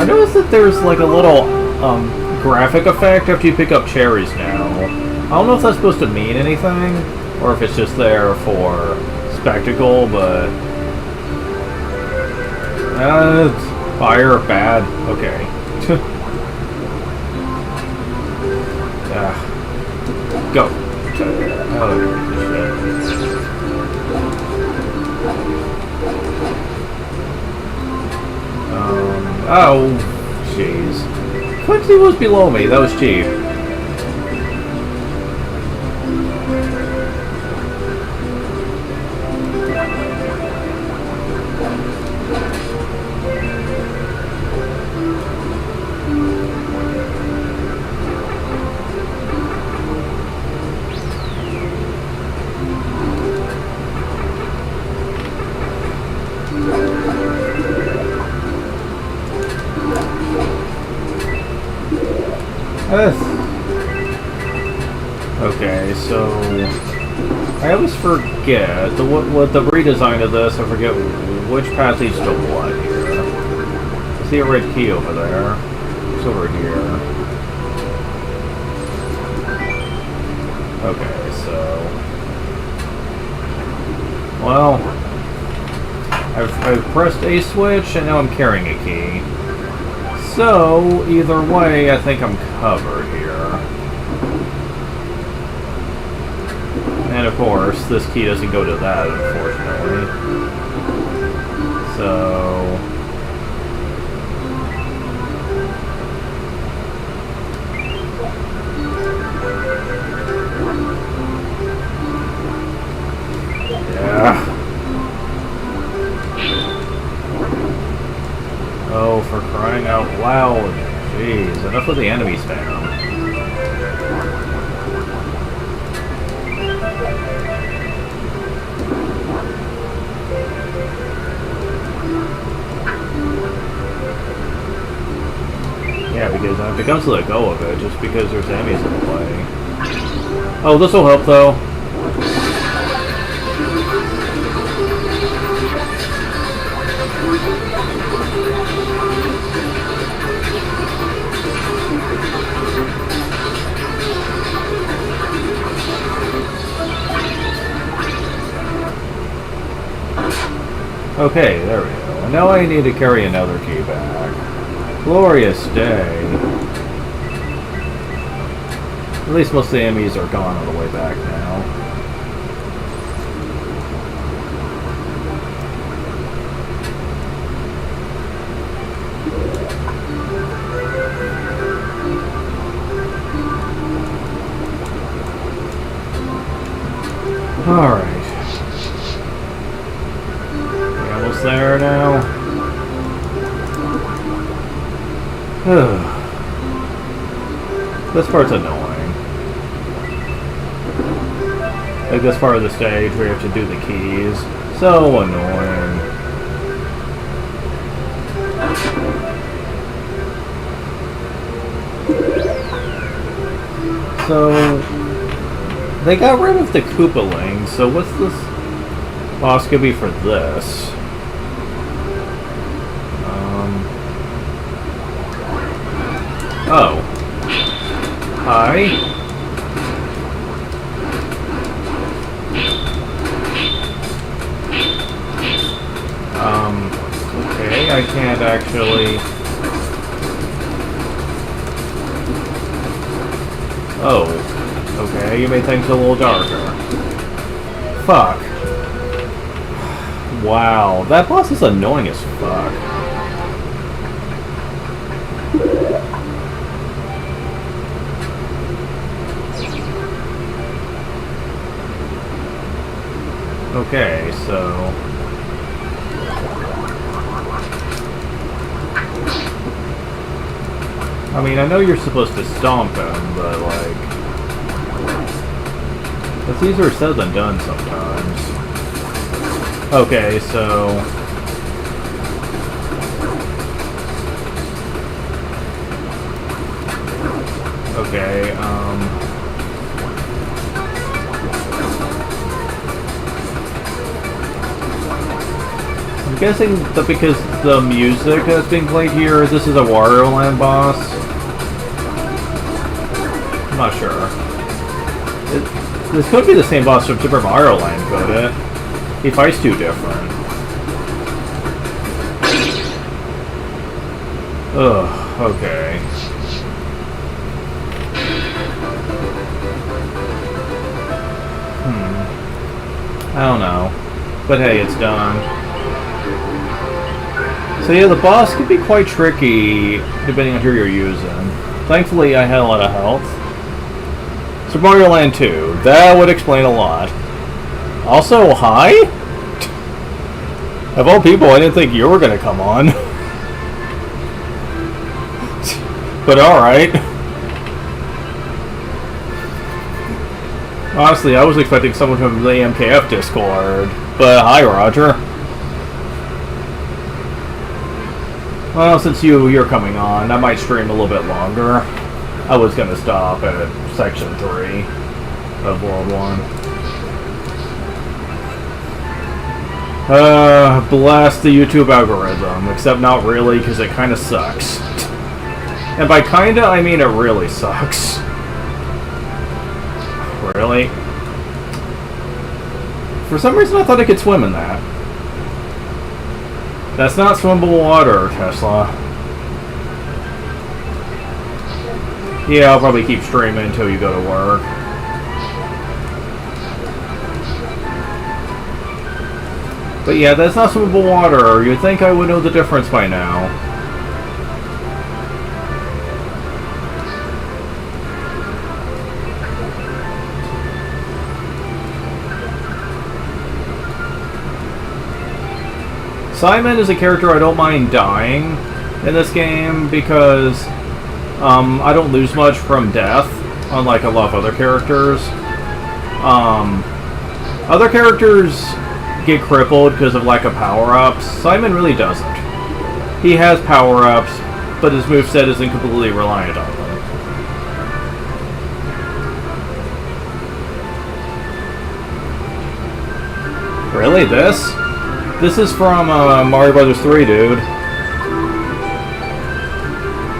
A: I noticed that there's like a little graphic effect after you pick up cherries now. I don't know if that's supposed to mean anything, or if it's just there for spectacle, but... fire, bad, okay. Go. Oh, shit. Oh, jeez. Quincy was below me, that was cheap. Okay, so I always forget what the redesign of this. I forget which path leads to what here. I see a red key over there. It's over here. Okay, so well, I've pressed a switch and now I'm carrying a key. So, either way, I think I'm covered here. And of course, this key doesn't go to that, unfortunately. So... yeah. Oh, for crying out loud. Jeez, enough of the enemy spam. Yeah, because if it comes to let go of it, just because there's enemies in the way. Oh, this will help though. Okay, there we go. And now I need to carry another key back. Glorious day. At least most of the enemies are gone on the way back now. Alright. There now. This part's annoying. Like this part of the stage where you have to do the keys. So annoying. So they got rid of the Koopalings, so what's this boss gonna be for this? Oh. Hi. Okay, I can't actually... Oh. Okay, you made things a little darker. Fuck. Wow, that boss is annoying as fuck. Okay, so... I mean, I know you're supposed to stomp him, but, like... it's easier said than done sometimes. Okay, so... okay, I'm guessing that because the music that's being played here, this is a Wario Land boss. I'm not sure. This could be the same boss from Super Mario Land, could it? He fights too different. Ugh, okay. I don't know. But hey, it's done. So yeah, the boss can be quite tricky depending on who you're using. Thankfully, I had a lot of health. Super Mario Land 2. That would explain a lot. Also, hi? Of all people, I didn't think you were gonna come on. But alright. Honestly, I was expecting someone from the MKF Discord. But hi, Roger. Well, since you're coming on, I might stream a little bit longer. I was gonna stop at Section 3 of World 1. Blast the YouTube algorithm, except not really, because it kinda sucks. And by kinda, I mean it really sucks. Really? For some reason I thought I could swim in that. That's not swimmable water, Tesla. Yeah, I'll probably keep streaming until you go to work. But yeah, that's not swimmable water. You'd think I would know the difference by now. Simon is a character I don't mind dying in this game because I don't lose much from death, unlike a lot of other characters. Other characters get crippled because of lack of power-ups. Simon really doesn't. He has power-ups, but his moveset isn't completely reliant on them. Really? This? This is from Mario Brothers 3, dude.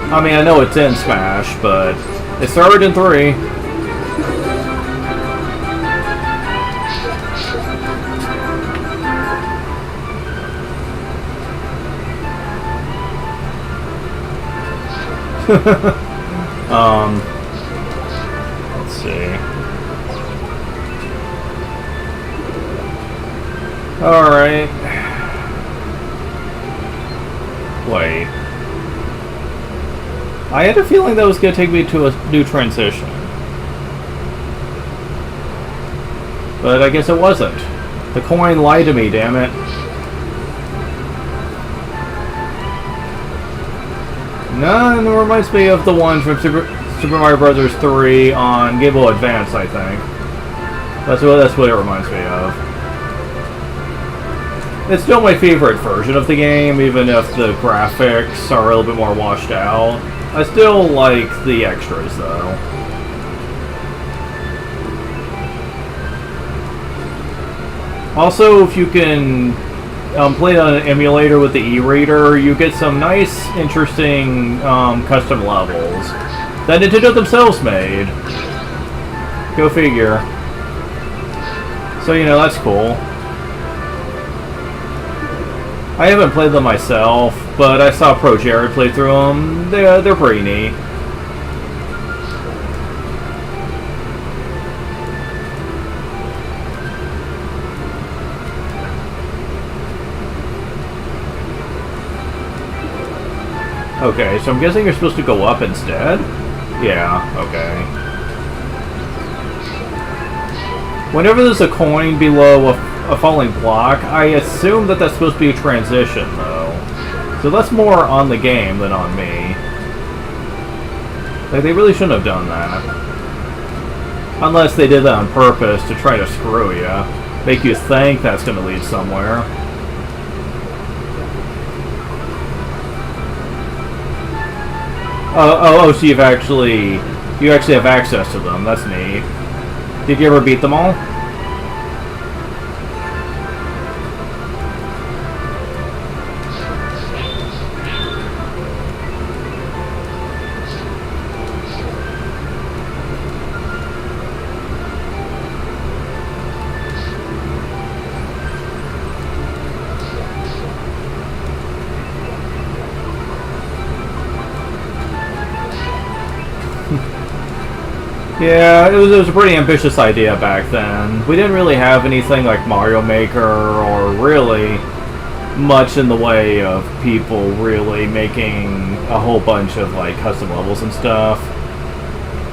A: I mean, I know it's in Smash, but it started in 3. Let's see. Alright. Wait. I had a feeling that was going to take me to a new transition. But I guess it wasn't. The coin lied to me, damn it. No, it reminds me of the one from Super Mario Brothers 3 on Game Boy Advance, I think. That's what it reminds me of. It's still my favorite version of the game, even if the graphics are a little bit more washed out. I still like the extras, though. Also, if you can play on an emulator with the e-reader, you get some nice, interesting custom levels that Nintendo themselves made. Go figure. So, you know, that's cool. I haven't played them myself, but I saw Pro Jared play through them. They're pretty neat. Okay, so I'm guessing you're supposed to go up instead? Yeah, okay. Whenever there's a coin below a falling block, I assume that that's supposed to be a transition, though. So that's more on the game than on me. Like, they really shouldn't have done that. Unless they did that on purpose to try to screw you. Make you think that's going to lead somewhere. Oh, so you actually have access to them. That's neat. Did you ever beat them all? Yeah, it was a pretty ambitious idea back then. We didn't really have anything like Mario Maker or really much in the way of people really making a whole bunch of like custom levels and stuff.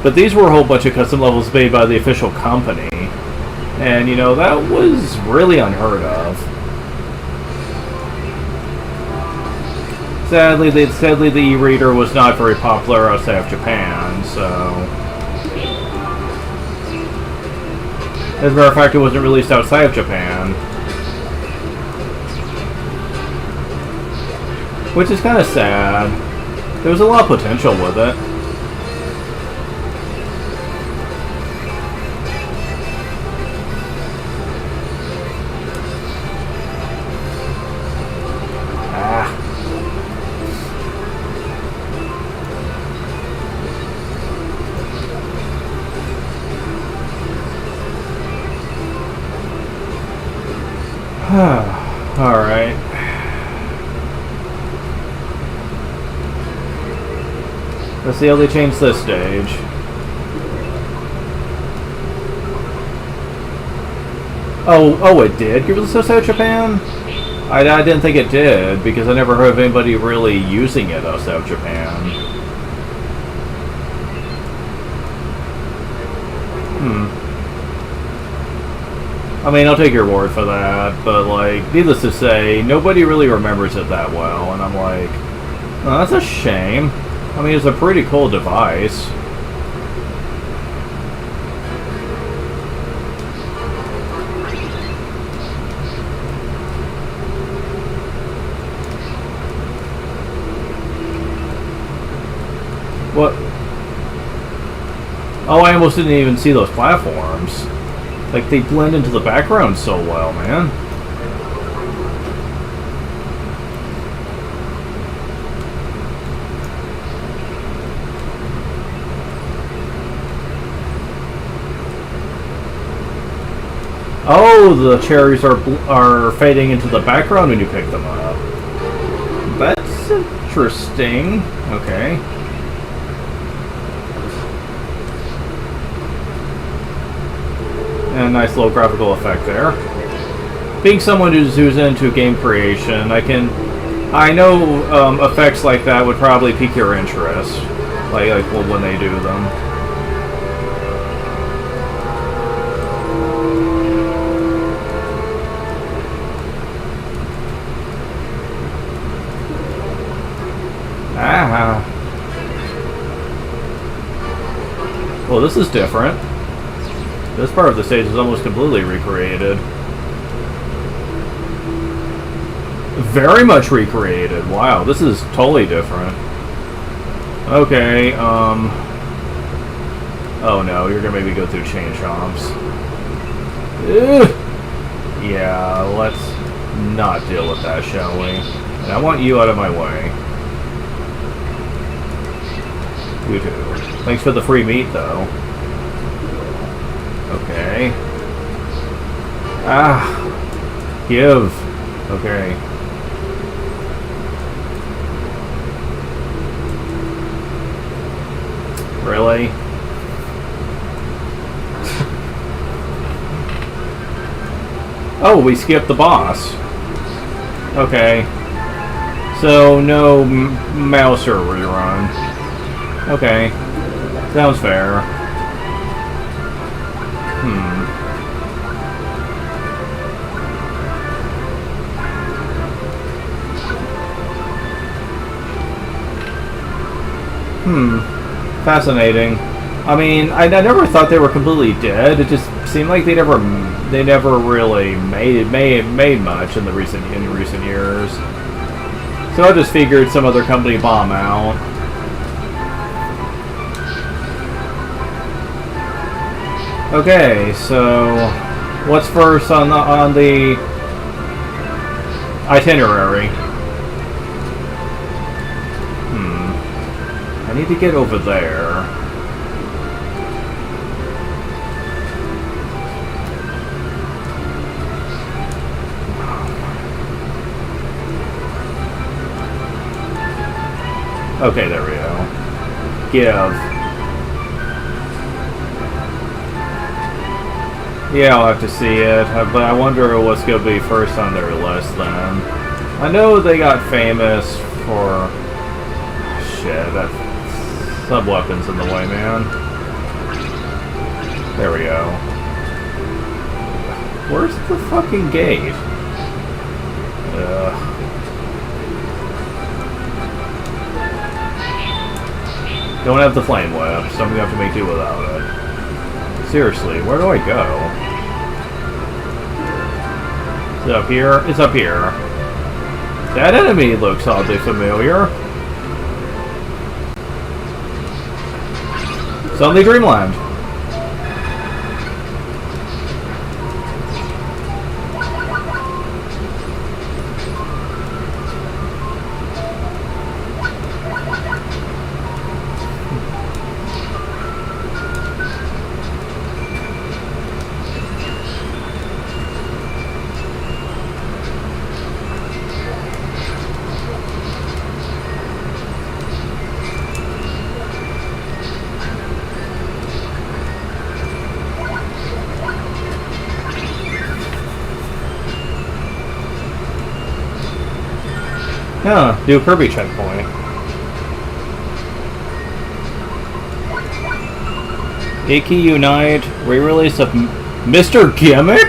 A: But these were a whole bunch of custom levels made by the official company. And you know, that was really unheard of. Sadly, the e-reader was not very popular outside of Japan, so... As a matter of fact, it wasn't released outside of Japan. Which is kind of sad. There was a lot of potential with it. Alright. Let's see how they change this stage. Oh, it did give us outside Japan? I didn't think it did, because I never heard of anybody really using it outside of Japan. I mean, I'll take your word for that, but, like, needless to say, nobody really remembers it that well, and I'm like, oh, that's a shame. I mean, it's a pretty cool device. What? Oh, I almost didn't even see those platforms. Like, they blend into the background so well, man. Oh, the cherries are fading into the background when you pick them up. That's interesting. Okay. And a nice little graphical effect there. Being someone who's into game creation, I know effects like that would probably pique your interest, like well, when they do them. Ah. Well, this is different. This part of the stage is almost completely recreated. Very much recreated. Wow, this is totally different. Okay, oh no, you're gonna make me go through chain chomps. Ugh. Yeah, let's not deal with that, shall we? And I want you out of my way. You too. Thanks for the free meat, though. Okay. Ah. Give. Okay. Really? Oh, we skipped the boss. Okay. So, no Mouser rerun. Okay. Sounds fair. Fascinating. I mean, I never thought they were completely dead. It just seemed like they never really made much in recent years. So I just figured some other company bomb out. Okay, so what's first on the itinerary? I need to get over there. Okay, there we go. Give. Yeah, I'll have to see it, but I wonder what's gonna be first on their list then. I know they got famous for... Shit, that sub-weapon's in the way, man. There we go. Where's the fucking gate? Don't have the flame whip, so I'm gonna have to make do without it. Seriously, where do I go? Is it up here? It's up here. That enemy looks oddly familiar. Suddenly Dreamland. Huh, do a Kirby checkpoint. Icky Unite, re-release of Mr. Gimmick?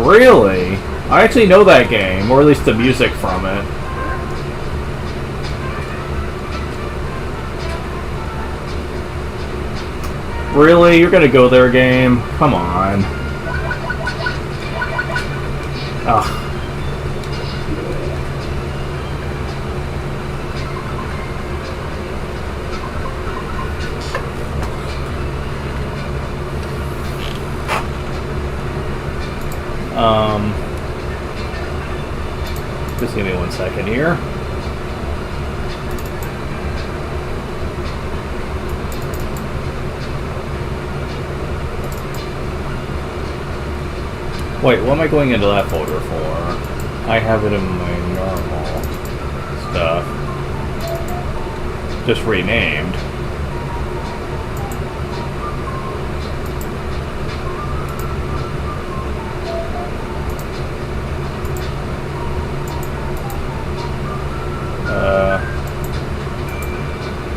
A: Really? I actually know that game, or at least the music from it. Really? You're gonna go there, game? Come on. Ugh. Just give me 1 second here. Wait, what am I going into that folder for? I have it in my normal stuff. Just renamed.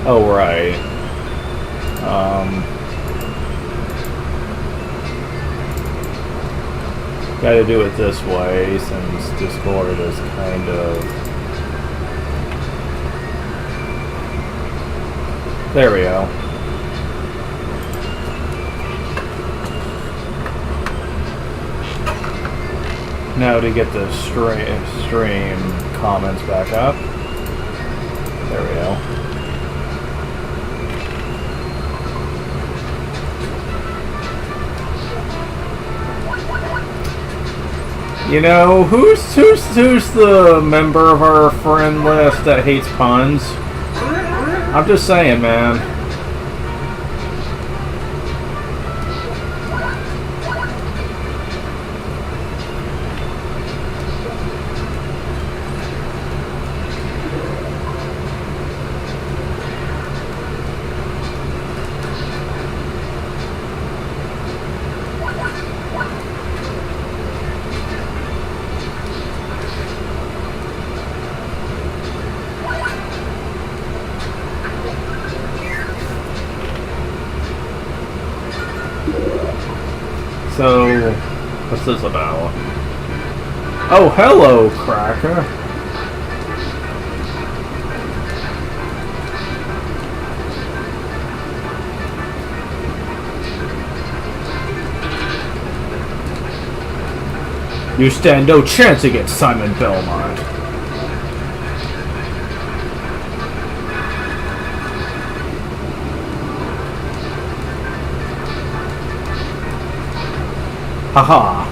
A: Oh, right. Gotta do it this way, since Discord is kind of... There we go. Now to get the stream comments back up. There we go. You know, who's the member of our friend list that hates puns? I'm just saying, man. So, what's this about? Oh, hello, Cracker. You stand no chance against Simon Belmont. Haha.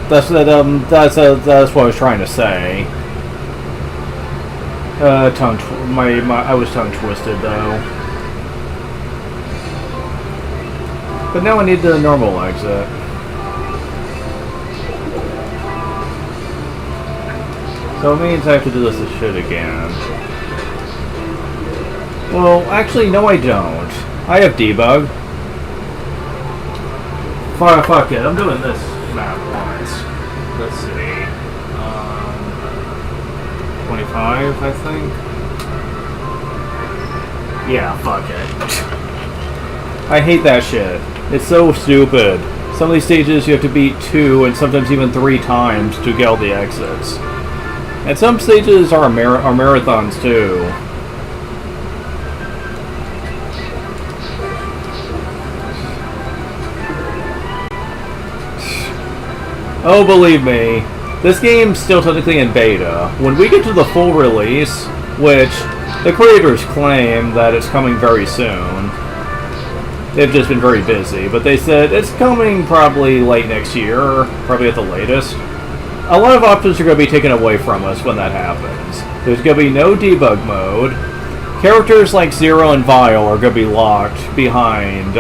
A: That's what I was trying to say. I was tongue twisted though. But now I need the normal exit. So it means I have to do this shit again. Well, actually, no I don't. I have debug. Fuck it, I'm doing this map once. Let's see. 25, I think?
B: Yeah, fuck it.
A: I hate that shit. It's so stupid. Some of these stages you have to beat 2 and sometimes even 3 times to get all the exits. And some stages are marathons too. Oh, believe me, this game's still technically in beta. When we get to the full release, which the creators claim that it's coming very soon, they've just been very busy, but they said it's coming probably late next year, probably at the latest. A lot of options are going to be taken away from us when that happens. There's going to be no debug mode. Characters like Zero and Vile are going to be locked behind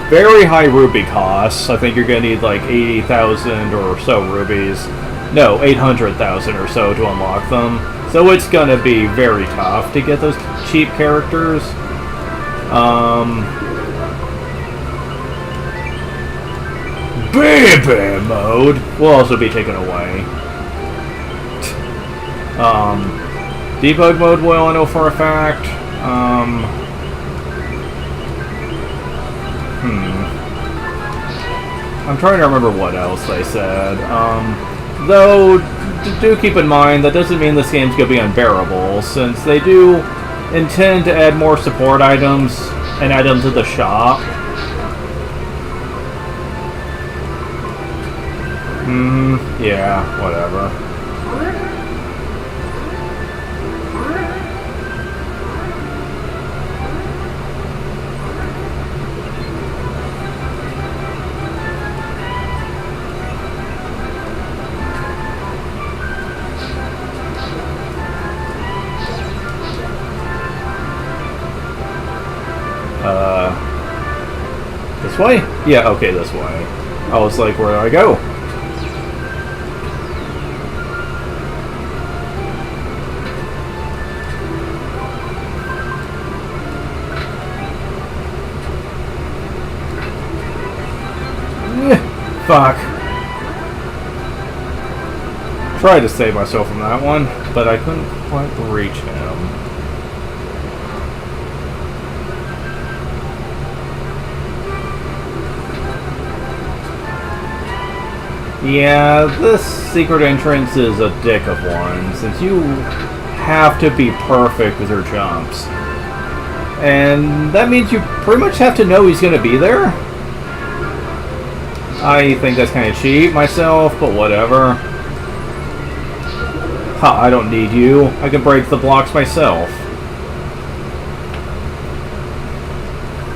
A: very high ruby costs. I think you're going to need like 80,000 or so rubies. No, 800,000 or so to unlock them. So it's going to be very tough to get those cheap characters. Bam Bam mode will also be taken away. Debug mode will, I know for a fact. I'm trying to remember what else they said. Though, do keep in mind, that doesn't mean this game's going to be unbearable, since they do intend to add more support items and add them to the shop. Yeah, whatever. This way? Yeah, okay, this way. I was like, where do I go? Fuck. Tried to save myself from that one, but I couldn't quite reach him. Yeah, this secret entrance is a dick of one, since you have to be perfect with your jumps. And that means you pretty much have to know he's going to be there. I think that's kind of cheap myself, but whatever. Ha, I don't need you. I can break the blocks myself.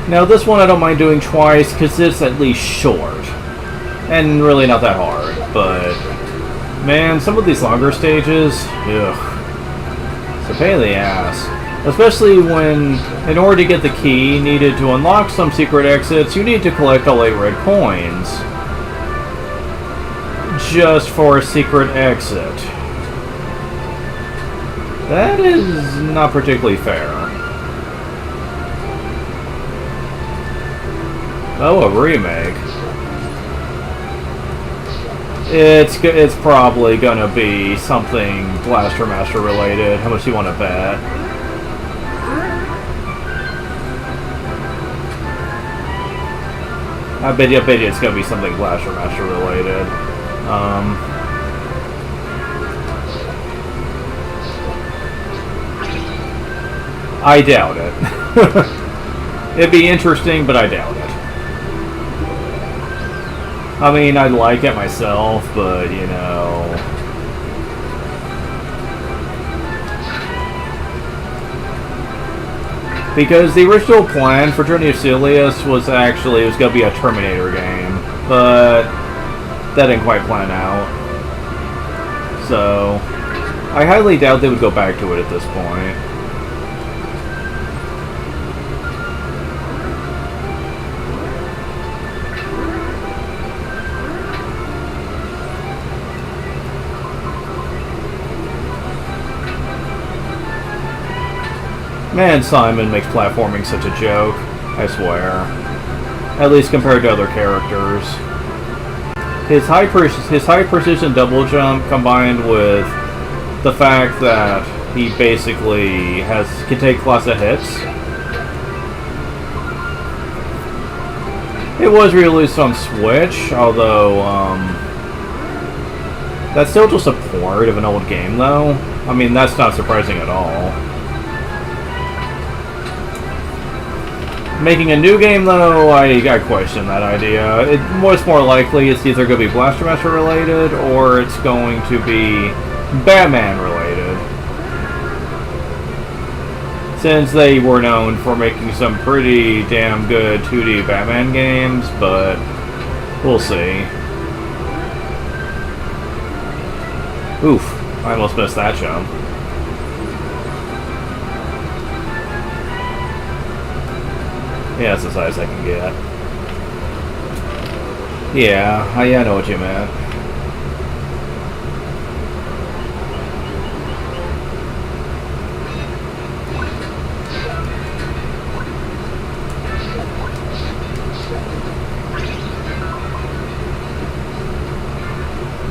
A: Now this one I don't mind doing twice, because it's at least short. And really not that hard, but... Man, some of these longer stages... Ugh. It's a pain in the ass. Especially when, in order to get the key needed to unlock some secret exits, you need to collect all 8 red coins. Just for a secret exit. That is not particularly fair. Oh, a remake. It's probably gonna be something Blaster Master related. How much do you want to bet? I bet you it's gonna be something Blaster Master related. I doubt it. It'd be interesting, but I doubt it. I mean, I'd like it myself, but, you know... Because the original plan for Journey of Silius was actually, it was going to be a Terminator game, but that didn't quite plan out. So, I highly doubt they would go back to it at this point. Man, Simon makes platforming such a joke, I swear. At least compared to other characters. His high precision double jump combined with the fact that he basically can take lots of hits. It was released on Switch, although that's still just a port of an old game though. I mean, that's not surprising at all. Making a new game, though, I question that idea. It's more likely it's either going to be Blaster Master related, or it's going to be Batman related. Since they were known for making some pretty damn good 2D Batman games, but we'll see. Oof, I almost missed that jump. Yeah, that's as high as I can get. Yeah, I know what you meant.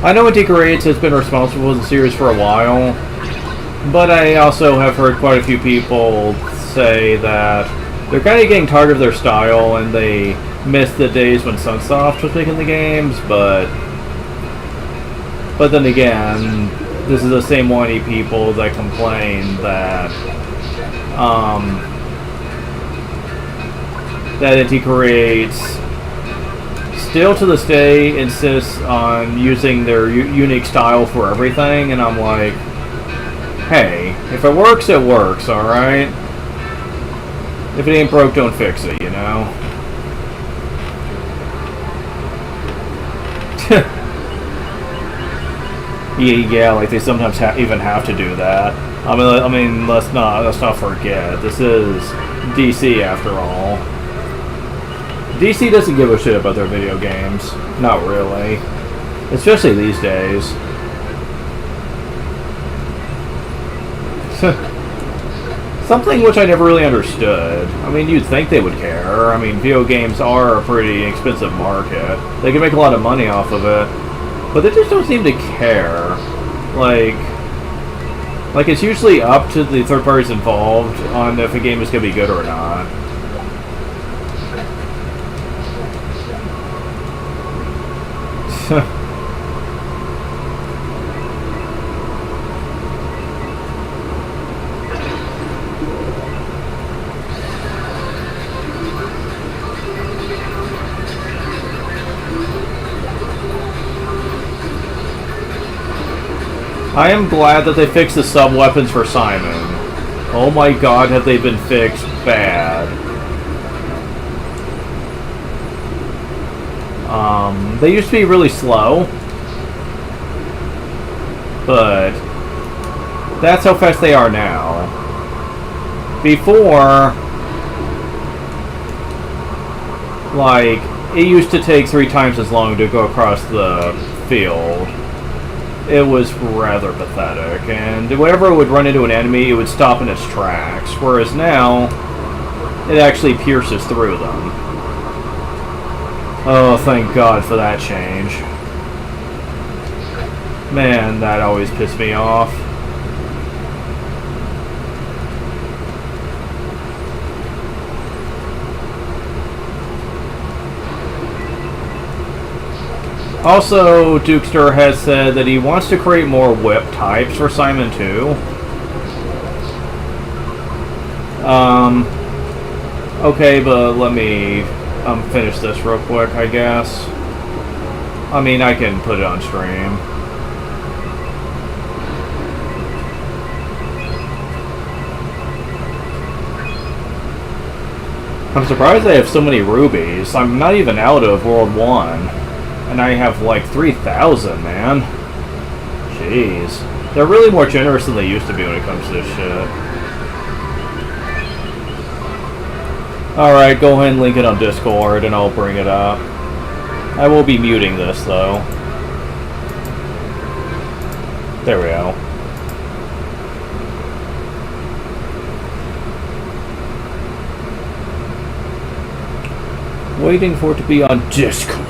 A: I know Inti Creates has been responsible for the series for a while, but I also have heard quite a few people say that they're kind of getting tired of their style, and they miss the days when Sunsoft was making the games, but then again, this is the same whiny people that complain that that Inti Creates still to this day insists on using their unique style for everything, and I'm like, hey, if it works, it works, alright? If it ain't broke, don't fix it, you know? yeah, like they sometimes even have to do that. I mean, let's not forget, this is DC after all. DC doesn't give a shit about their video games. Not really. Especially these days. Something which I never really understood. I mean, you'd think they would care. I mean, video games are a pretty expensive market. They can make a lot of money off of it. But they just don't seem to care. Like it's usually up to the third parties involved on if a game is going to be good or not. I am glad that they fixed the sub-weapons for Simon. Oh my god, have they been fixed bad. They used to be really slow. But that's how fast they are now. Before, like, it used to take 3 times as long to go across the field. It was rather pathetic, and whenever it would run into an enemy, it would stop in its tracks, whereas now, it actually pierces through them. Oh, thank God for that change. Man, that always pissed me off. Also, Dukester has said that he wants to create more whip types for Simon 2. Okay, but let me finish this real quick, I guess. I mean, I can put it on stream. I'm surprised I have so many rubies. I'm not even out of World 1. And I have like 3,000, man. Jeez. They're really more generous than they used to be when it comes to this shit. Alright, go ahead and link it on Discord and I'll bring it up. I will be muting this, though. There we go. Waiting for it to be on Discord.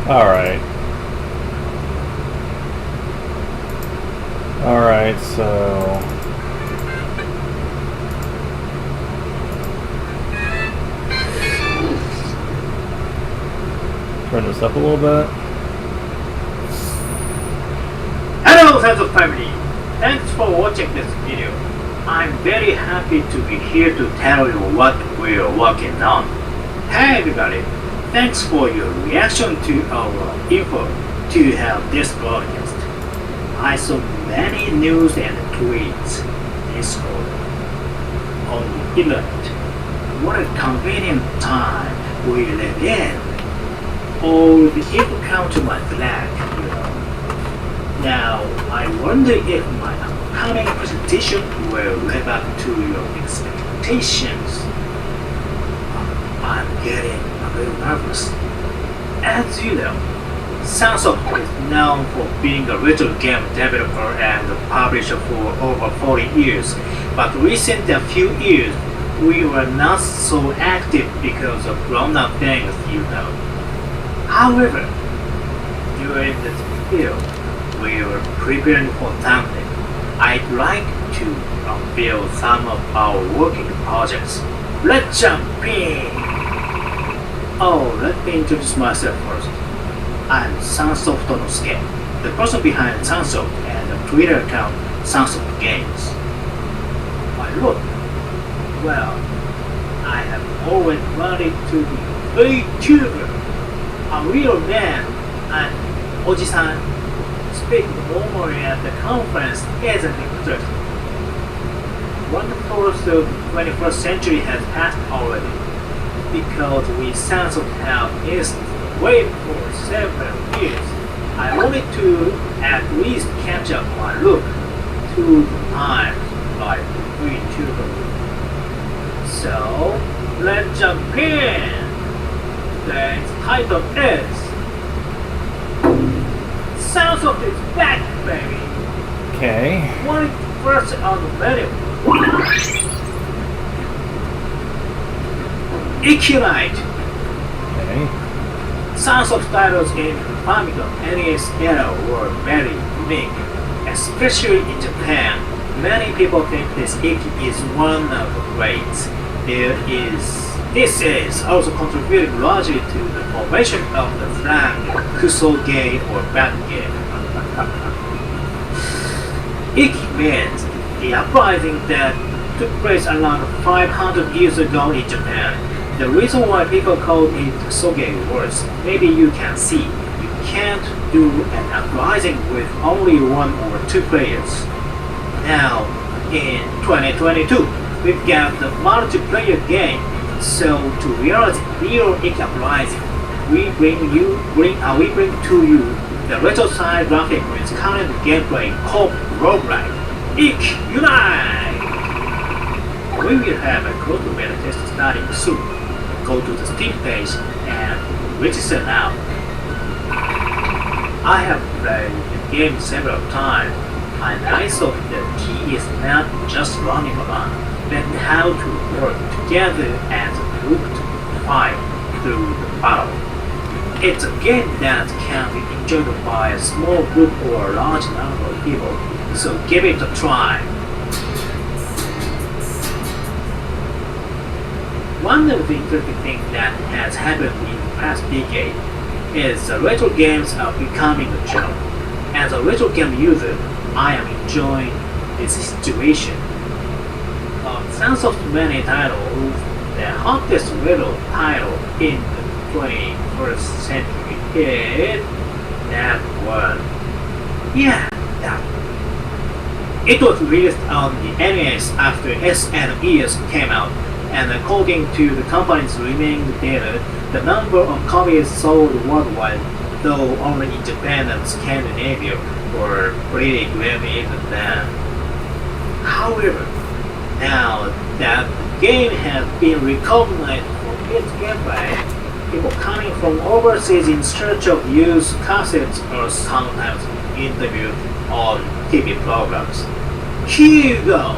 A: Alright. Alright, so... turn this up a little bit.
C: Hello, friends of family! Thanks for watching this video. I'm very happy to be here to tell you what we're working on. Hey everybody! Thanks for your reaction to our info to have this broadcast. I saw many news and tweets Discord on the internet. What a convenient time we live in. All the people come to my flag, you know. Now, I wonder if my upcoming presentation will live up to your expectations. I'm getting a little nervous. As you know, Sunsoft is known for being a little game developer and publisher for over 40 years, but recent a few years we were not so active because of grown-up things, you know. However, during this video, we were preparing for something. I'd like to unveil some of our working projects. Let's jump in! Oh, let me introduce myself first. I'm Sunsoft Onosuke, the person behind Sunsoft and the Twitter account Sunsoft Games. My look? Well, I have always wanted to be a YouTuber, a real man, and Oji-san speaking normally at the conference isn't interesting. 1/4 of the 21st century has passed already, because we Sunsoft have missed the wave for several years. I wanted to at least catch up my look to the times like VTuber. So, let's jump in! The title is Sunsoft is back, baby!
A: Okay.
C: What is first on the menu? Ikirite!
A: Okay.
C: Sunsoft titles in Famicom NES era were very unique, especially in Japan. Many people think this Iki is one of the greats. This is also contributing largely to the formation of the flag Kusoge or bad game. Iki means the uprising that took place around 500 years ago in Japan. The reason why people call it Kusoge was maybe you can see you can't do an uprising with only one or two players. Now, in 2022, we've got the multiplayer game, so to realize real Iki uprising, we bring to you the retro side graphic with current gameplay called roguelike Iki Unite! We will have a global beta test starting soon. Go to the Steam page and register now. I have played the game several times, and I saw the key is not just running around, but how to work together as a group to fight through the battle. It's a game that can be enjoyed by a small group or a large number of people, so give it a try. One of the interesting things that has happened in the past decade is the retro games are becoming a joke. As a retro game user, I am enjoying this situation. Tons of many titles, the hottest retro title in the 21st century is that one. Yeah, that one. It was released on the NES after SNES came out, and according to the company's remaining data, the number of copies sold worldwide, though only in Japan and Scandinavia, were pretty grim even then. However, now that the game has been recognized for its gameplay, people coming from overseas in search of used cassettes are sometimes interviewed on TV programs. Here you go!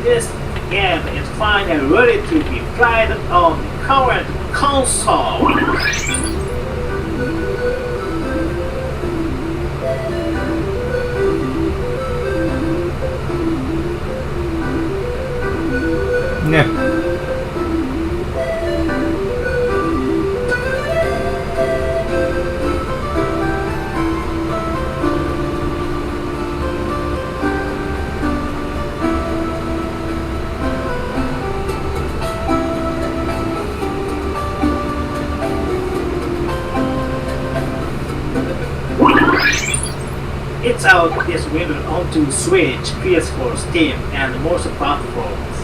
C: This game is fine and ready to be played on the current console.
A: Yeah.
C: It's out this winter onto Switch, PS4, Steam, and most platforms.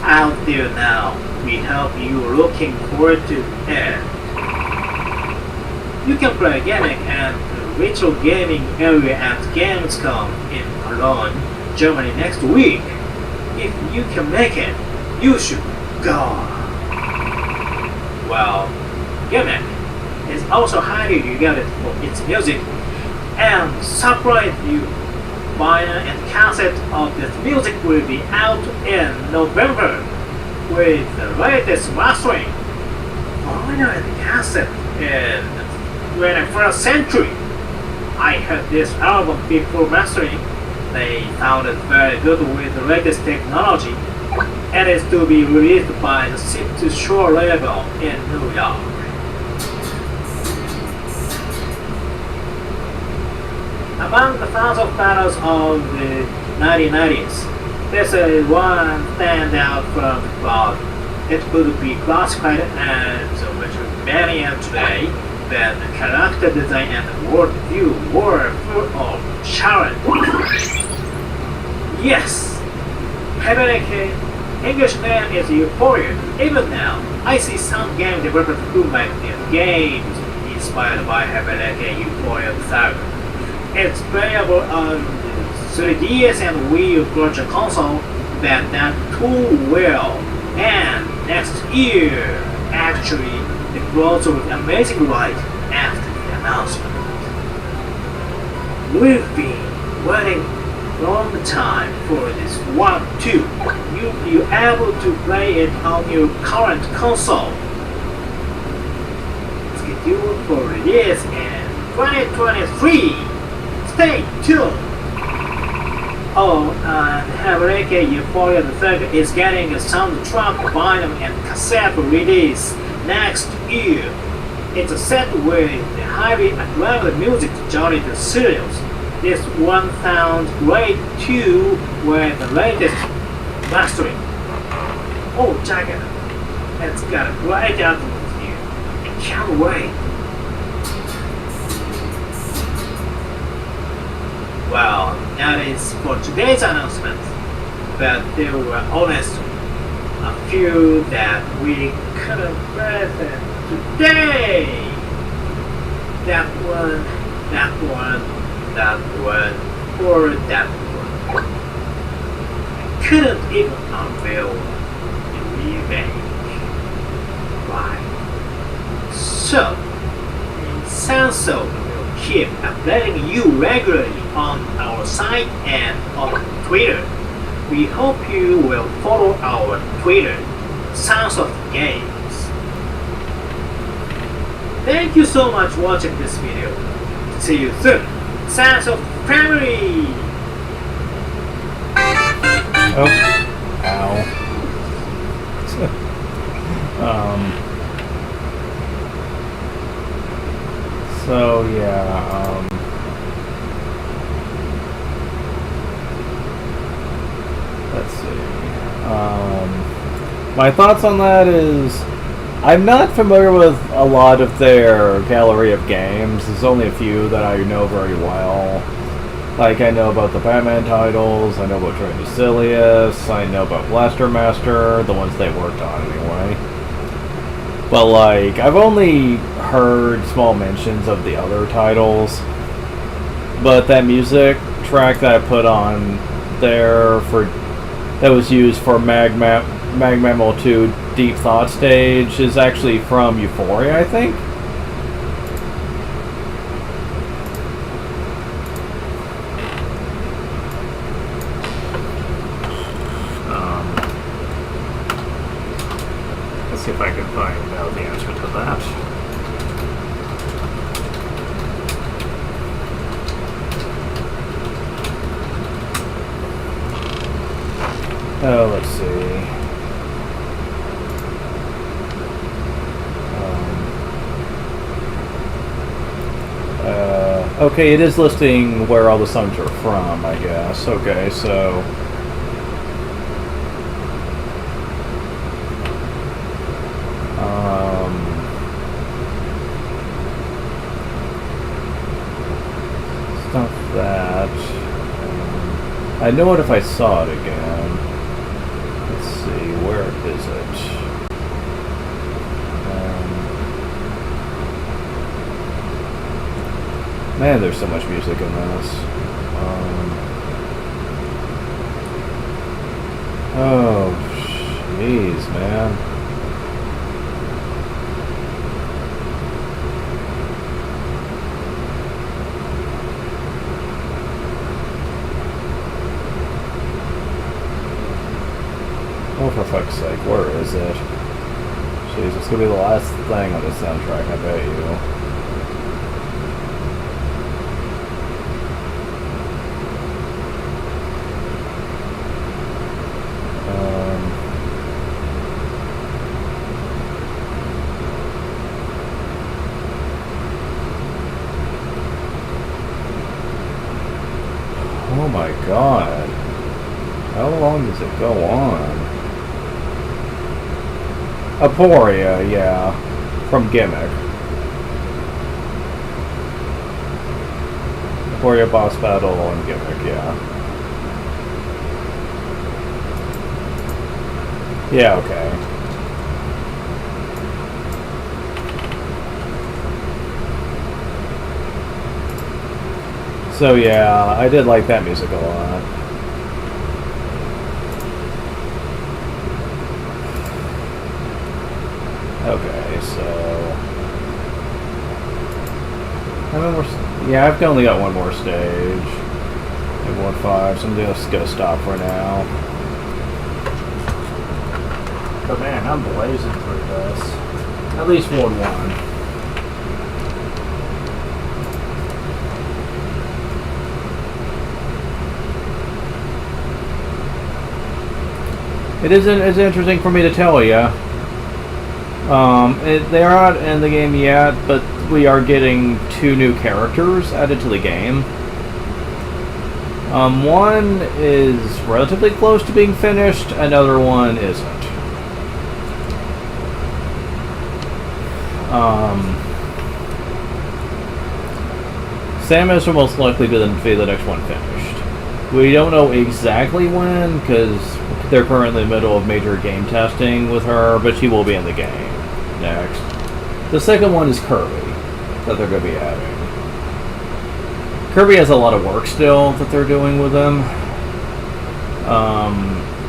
C: Out there now, we hope you're looking forward to it. You can play Gimmick at the retro gaming area at Gamescom in Cologne, Germany next week. If you can make it, you should go. Well, Gimmick is also highly regarded for its music, and surprise you, vinyl and cassette of this music will be out in November with the latest mastering. Vinyl and cassette in the 21st century. I heard this album before mastering. They found it very good with the latest technology, and is to be released by the Ship to Shore label in New York. Among the thousands of titles of the 1990s, there's one standout from the crowd. It could be classified as a Metroidvania today, but the character design and the world view were full of challenge. Yes, Hibernake English name is Euphoria. Even now, I see some game developers who make their games inspired by Hibernake Euphoria saga. It's playable on the 3DS and Wii U Virtual Console, but not too well. And next year, actually, it grows with amazing light after the announcement. We've been waiting a long time for this one too. You'll be able to play it on your current console. Scheduled for release in 2023. Stay tuned! Oh, and Hibernake Euphoria the Third is getting a soundtrack, vinyl, and cassette release next year. It's a set with the highly acclaimed music to join the series. This one sounds great too with the latest mastering. Oh, check it! It's got a great atmosphere. I can't wait. Well, that is for today's announcement, but there were honestly a few that we couldn't present today. That one, or that one. I couldn't even unveil the remake. Right. So, Sanso will keep updating you regularly on our site and on Twitter. We hope you will follow our Twitter, Sounds of Games. Thank you so much for watching this video. See you soon. Sounds of Family!
A: Oh. Ow. So yeah, let's see. My thoughts on that is, I'm not familiar with a lot of their gallery of games. There's only a few that I know very well. Like, I know about the Batman titles, I know about Troy Lucilius, I know about Blaster Master, the ones they worked on anyway. But, like, I've only heard small mentions of the other titles. But that music track that I put on there that was used for Magmammal 2 Deep Thought stage is actually from Euphoria, I think?
B: Let's see if I can find out the answer to that.
A: Oh, let's see. Okay, it is listing where all the songs are from, I guess. Okay, so... stuff that... I know it if I saw it again. Let's see, where is it? Man, there's so much music in this. Oh, jeez, man. Oh, for fuck's sake, where is it? Jeez, it's gonna be the last thing on the soundtrack, I bet you. Oh my god. How long does it go on? Aporia, yeah. From Gimmick. Aporia boss battle and Gimmick, yeah. Yeah, okay. So yeah, I did like that music a lot. Okay, so... how many more... yeah, I've only got one more stage. Maybe 1-5, so I'm just gonna stop for now. But man, I'm blazing through this. At least Ward 1. It's interesting for me to tell you. They are not in the game yet, but we are getting 2 new characters added to the game. One is relatively close to being finished, another one isn't. Samus will most likely be the next one finished. We don't know exactly when, because they're currently in the middle of major game testing with her, but she will be in the game next. The second one is Kirby, that they're going to be adding. Kirby has a lot of work still that they're doing with him.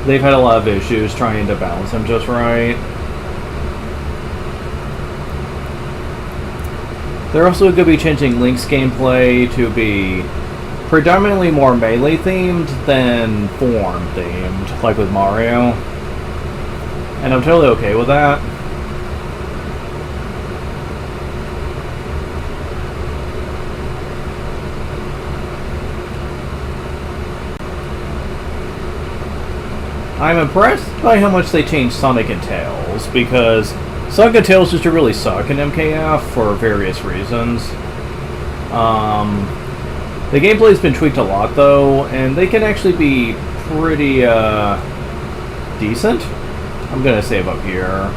A: They've had a lot of issues trying to balance him just right. They're also going to be changing Link's gameplay to be predominantly more melee themed than form themed, like with Mario. And I'm totally okay with that. I'm impressed by how much they changed Sonic and Tails, because Sonic and Tails used to really suck in MKF for various reasons. The gameplay's been tweaked a lot, though, and they can actually be pretty, decent. I'm gonna save up here.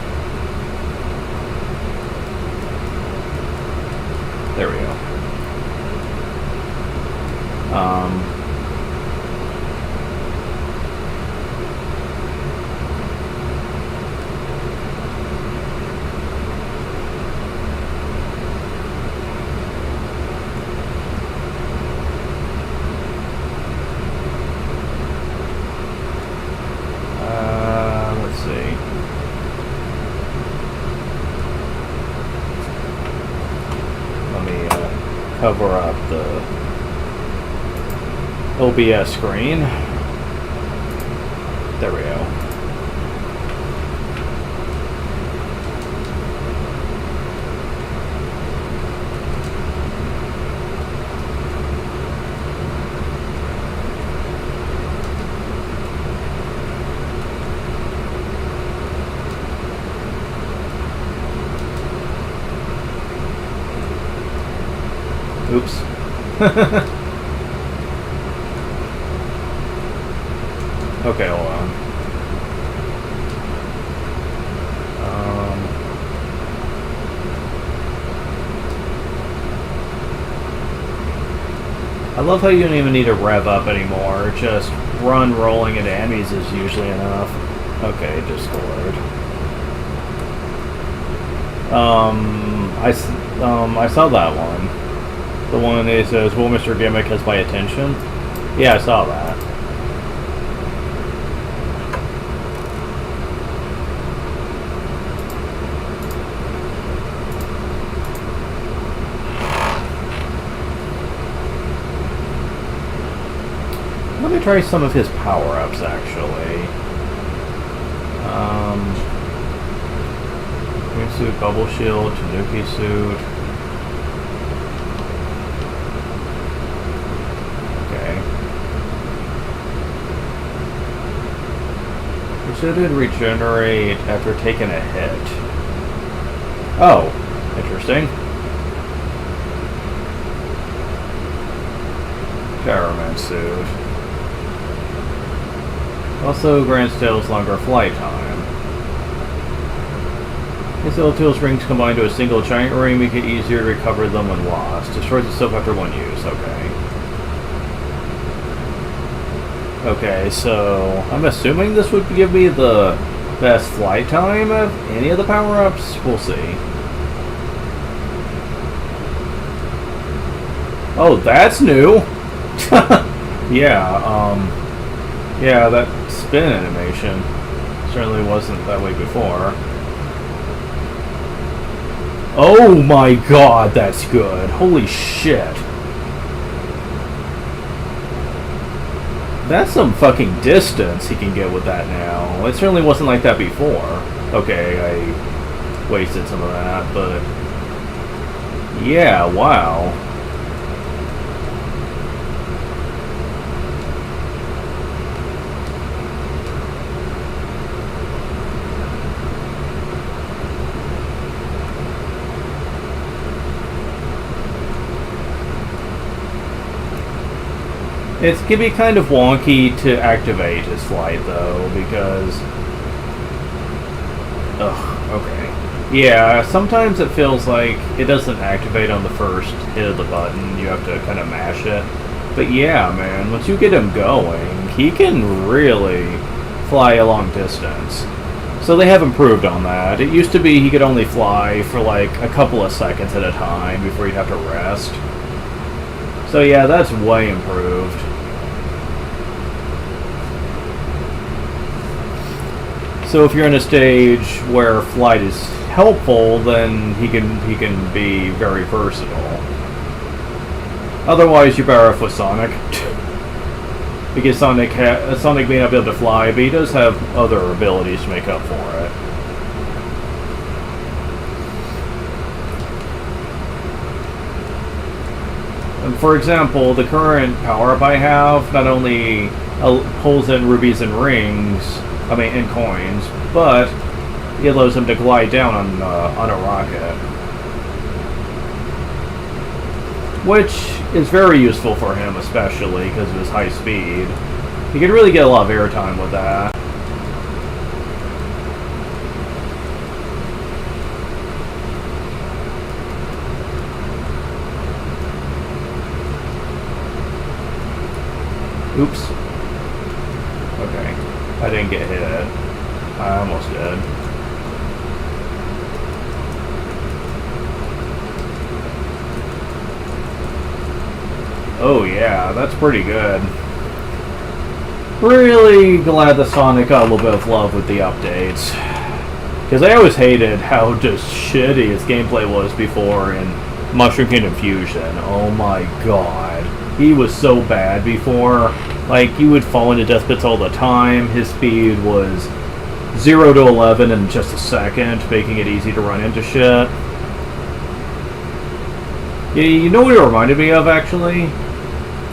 A: There we go. Let's see. Let me cover up the OBS screen. There we go. Oops. Okay, hold on. I love how you don't even need to rev up anymore. Just run rolling into enemies is usually enough. Okay, Discord. I saw that one. The one that says, "Well, Mr. Gimmick has my attention." Yeah, I saw that. Let me try some of his power-ups, actually. Green suit, bubble shield, Tanuki suit. Okay. Should regenerate after taking a hit. Oh, interesting. Pyroman suit. Also grants Tails longer flight time. These little Tails rings combine to a single giant ring make it easier to recover them when lost. Destroys itself after one use. Okay. Okay, so I'm assuming this would give me the best flight time of any of the power-ups. We'll see. Oh, that's new! Yeah, that spin animation certainly wasn't that way before. Oh my god, that's good. Holy shit. That's some fucking distance he can get with that now. It certainly wasn't like that before. Okay, I wasted some of that, but... yeah, wow. It can be kind of wonky to activate his flight, though, because... ugh, okay. Yeah, sometimes it feels like it doesn't activate on the first hit of the button. You have to kind of mash it. But yeah, man, once you get him going, he can really fly a long distance. So they have improved on that. It used to be he could only fly for like a couple of seconds at a time before he'd have to rest. So yeah, that's way improved. So if you're in a stage where flight is helpful, then he can be very versatile. Otherwise, you're better off with Sonic. Because Sonic may not be able to fly, but he does have other abilities to make up for it. For example, the current power-up I have not only pulls in rubies and rings, and coins, but it allows him to glide down on a rocket. which is very useful for him, especially because of his high speed. He can really get a lot of airtime with that. Oops. Okay. I didn't get hit. I almost did. Oh yeah, that's pretty good. Really glad that Sonic got a little bit of love with the updates. Because I always hated how just shitty its gameplay was before in Mushroom Kingdom Fusion. Oh my god. He was so bad before. Like, you would fall into death pits all the time. His speed was 0 to 11 in just a second, making it easy to run into shit. Yeah, you know what it reminded me of, actually?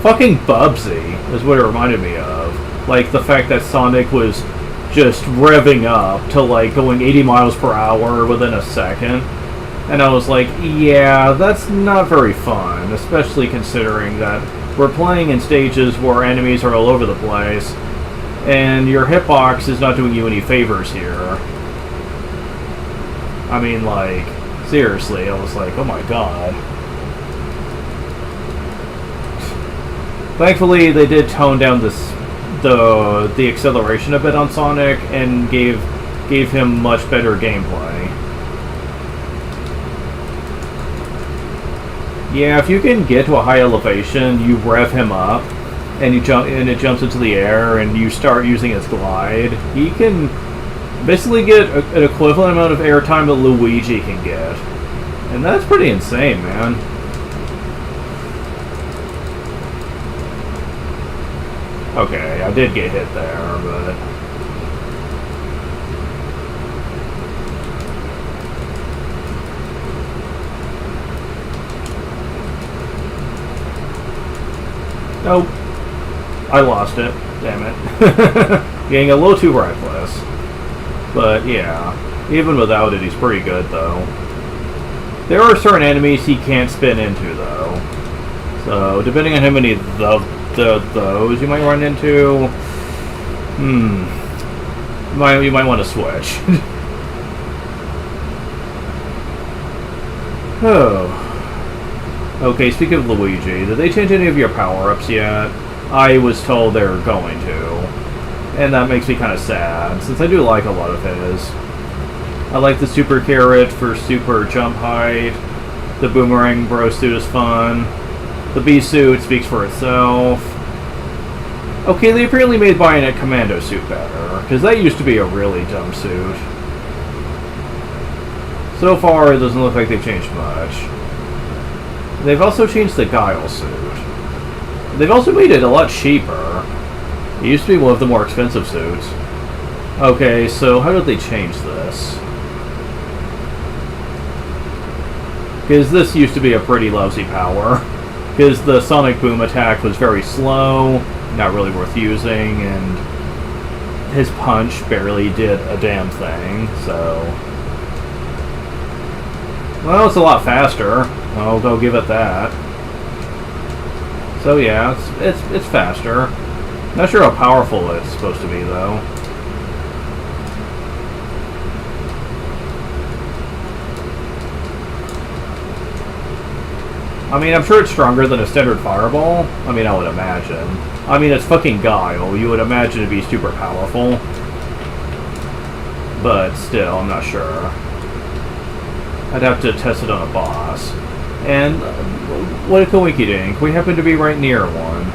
A: Fucking Bubsy is what it reminded me of. Like, the fact that Sonic was just revving up to, like, going 80 miles per hour within a second. And I was like, yeah, that's not very fun, especially considering that we're playing in stages where enemies are all over the place, and your hitbox is not doing you any favors here. I mean, like, seriously, I was like, oh my god. Thankfully, they did tone down the acceleration a bit on Sonic and gave him much better gameplay. Yeah, if you can get to a high elevation, you rev him up, and it jumps into the air, and you start using his glide. He can basically get an equivalent amount of airtime that Luigi can get, and that's pretty insane, man. Okay, I did get hit there, but... Nope. I lost it. Damn it. Getting a little too reckless. But, yeah. Even without it, he's pretty good, though. There are certain enemies he can't spin into, though. So, depending on how many those you might run into... You might want to switch. Oh. Okay, speaking of Luigi, did they change any of your power-ups yet? I was told they were going to. And that makes me kind of sad, since I do like a lot of his. I like the Super Carrot for super jump height. The Boomerang Bro suit is fun. The Bee suit speaks for itself. Okay, they apparently made Bayonet Commando suit better, because that used to be a really dumb suit. So far, it doesn't look like they've changed much. They've also changed the Guile suit. They've also made it a lot cheaper. It used to be one of the more expensive suits. Okay, so how did they change this? Because this used to be a pretty lousy power. Because the Sonic Boom attack was very slow, not really worth using, and his punch barely did a damn thing, so... Well, it's a lot faster. I'll go give it that. So yeah, it's faster. Not sure how powerful it's supposed to be though. I mean, I'm sure it's stronger than a standard fireball. I mean, I would imagine. I mean, it's fucking Guile. You would imagine it'd be super powerful. But still, I'm not sure. I'd have to test it on a boss. And what a coinky dink. We happen to be right near one.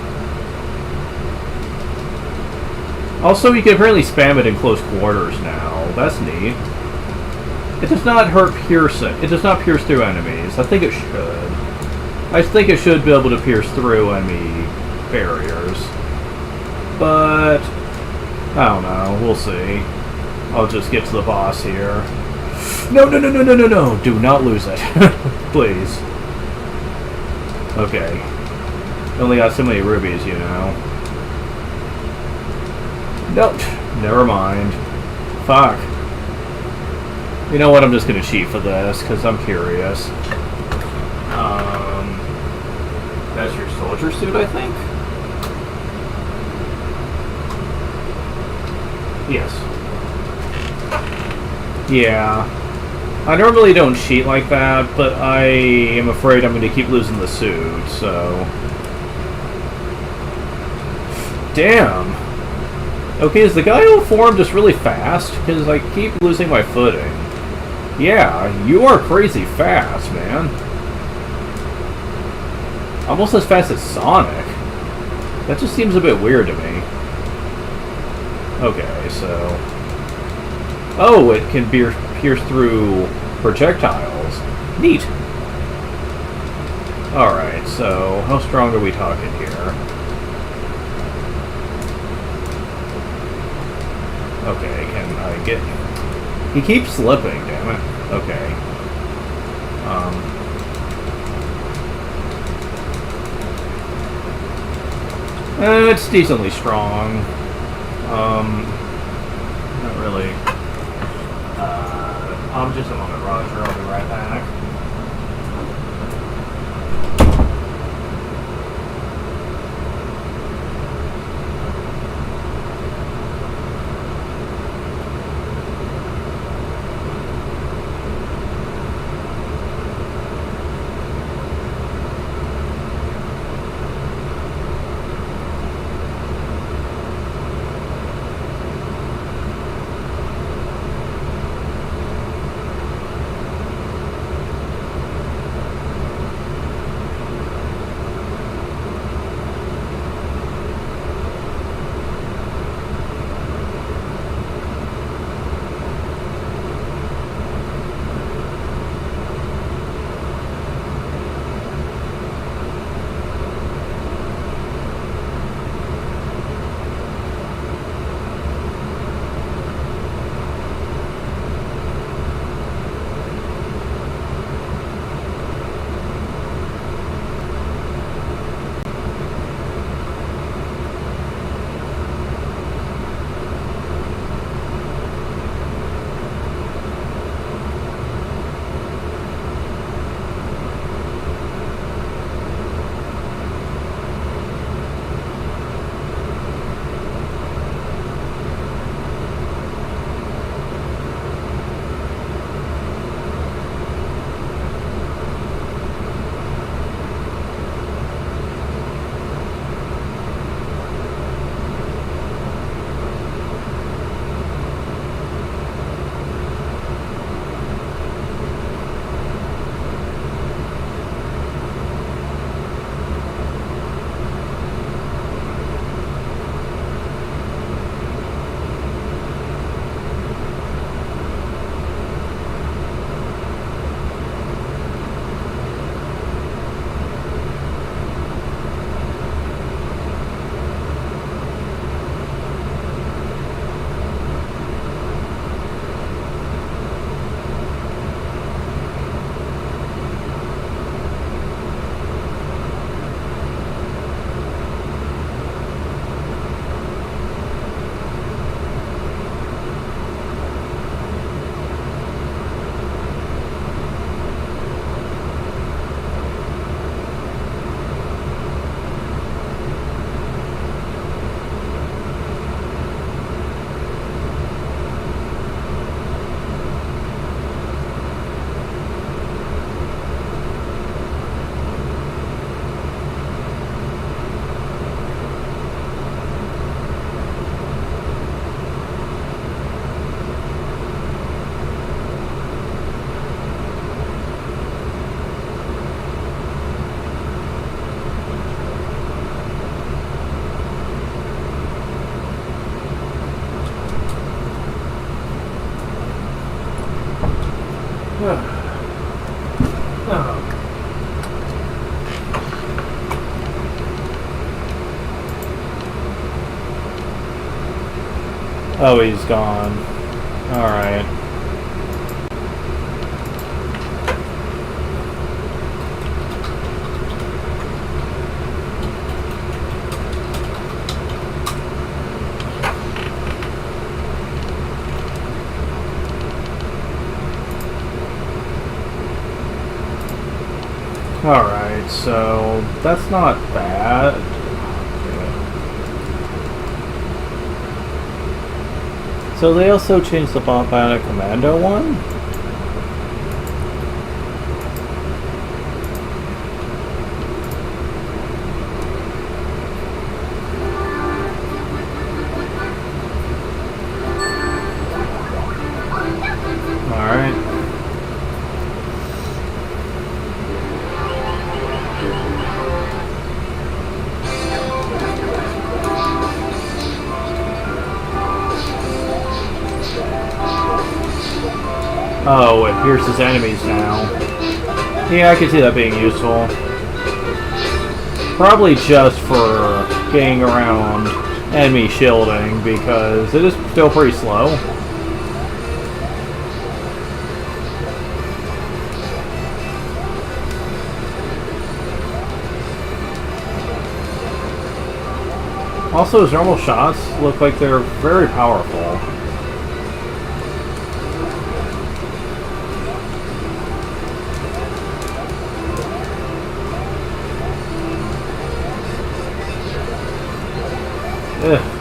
A: Also, you can apparently spam it in close quarters now. That's neat. It does not hurt piercing. It does not pierce through enemies. I think it should. I think it should be able to pierce through enemy barriers. But I don't know. We'll see. I'll just get to the boss here. No, no, no, no, no, no, no! Do not lose it. Please. Okay. Only got so many rubies, you know. Nope. Never mind. Fuck. You know what? I'm just gonna cheat for this, because I'm curious. That's your soldier suit, I think? Yes. Yeah. I normally don't cheat like that, but I am afraid I'm going to keep losing the suit, so... Damn! Okay, is the Gaio form just really fast? Because I keep losing my footing. Yeah, you are crazy fast, man. Almost as fast as Sonic. That just seems a bit weird to me. Okay, so... Oh, it can pierce through projectiles. Neat. Alright, so how strong are we talking here? Okay, can I get... He keeps slipping, damn it. Okay. It's decently strong. Not really. Just a moment, Roger. I'll be right back. Oh, he's gone. Alright. Alright. so that's not bad. So they also changed the Bombata Commando one? Alright. Oh, it pierces enemies now. Yeah, I can see that being useful. Probably just for getting around enemy shielding, because it is still pretty slow. Also, his normal shots look like they're very powerful. Ugh.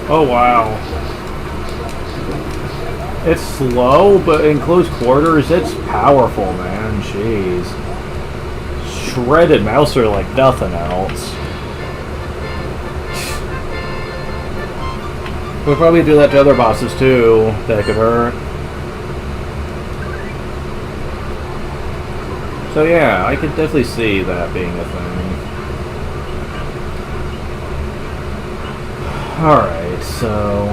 A: Oh wow. It's slow, but in close quarters, it's powerful, man. Jeez. Shredded Mouser like nothing else. We'll probably do that to other bosses too, that could hurt. So yeah, I could definitely see that being a thing. Alright, so...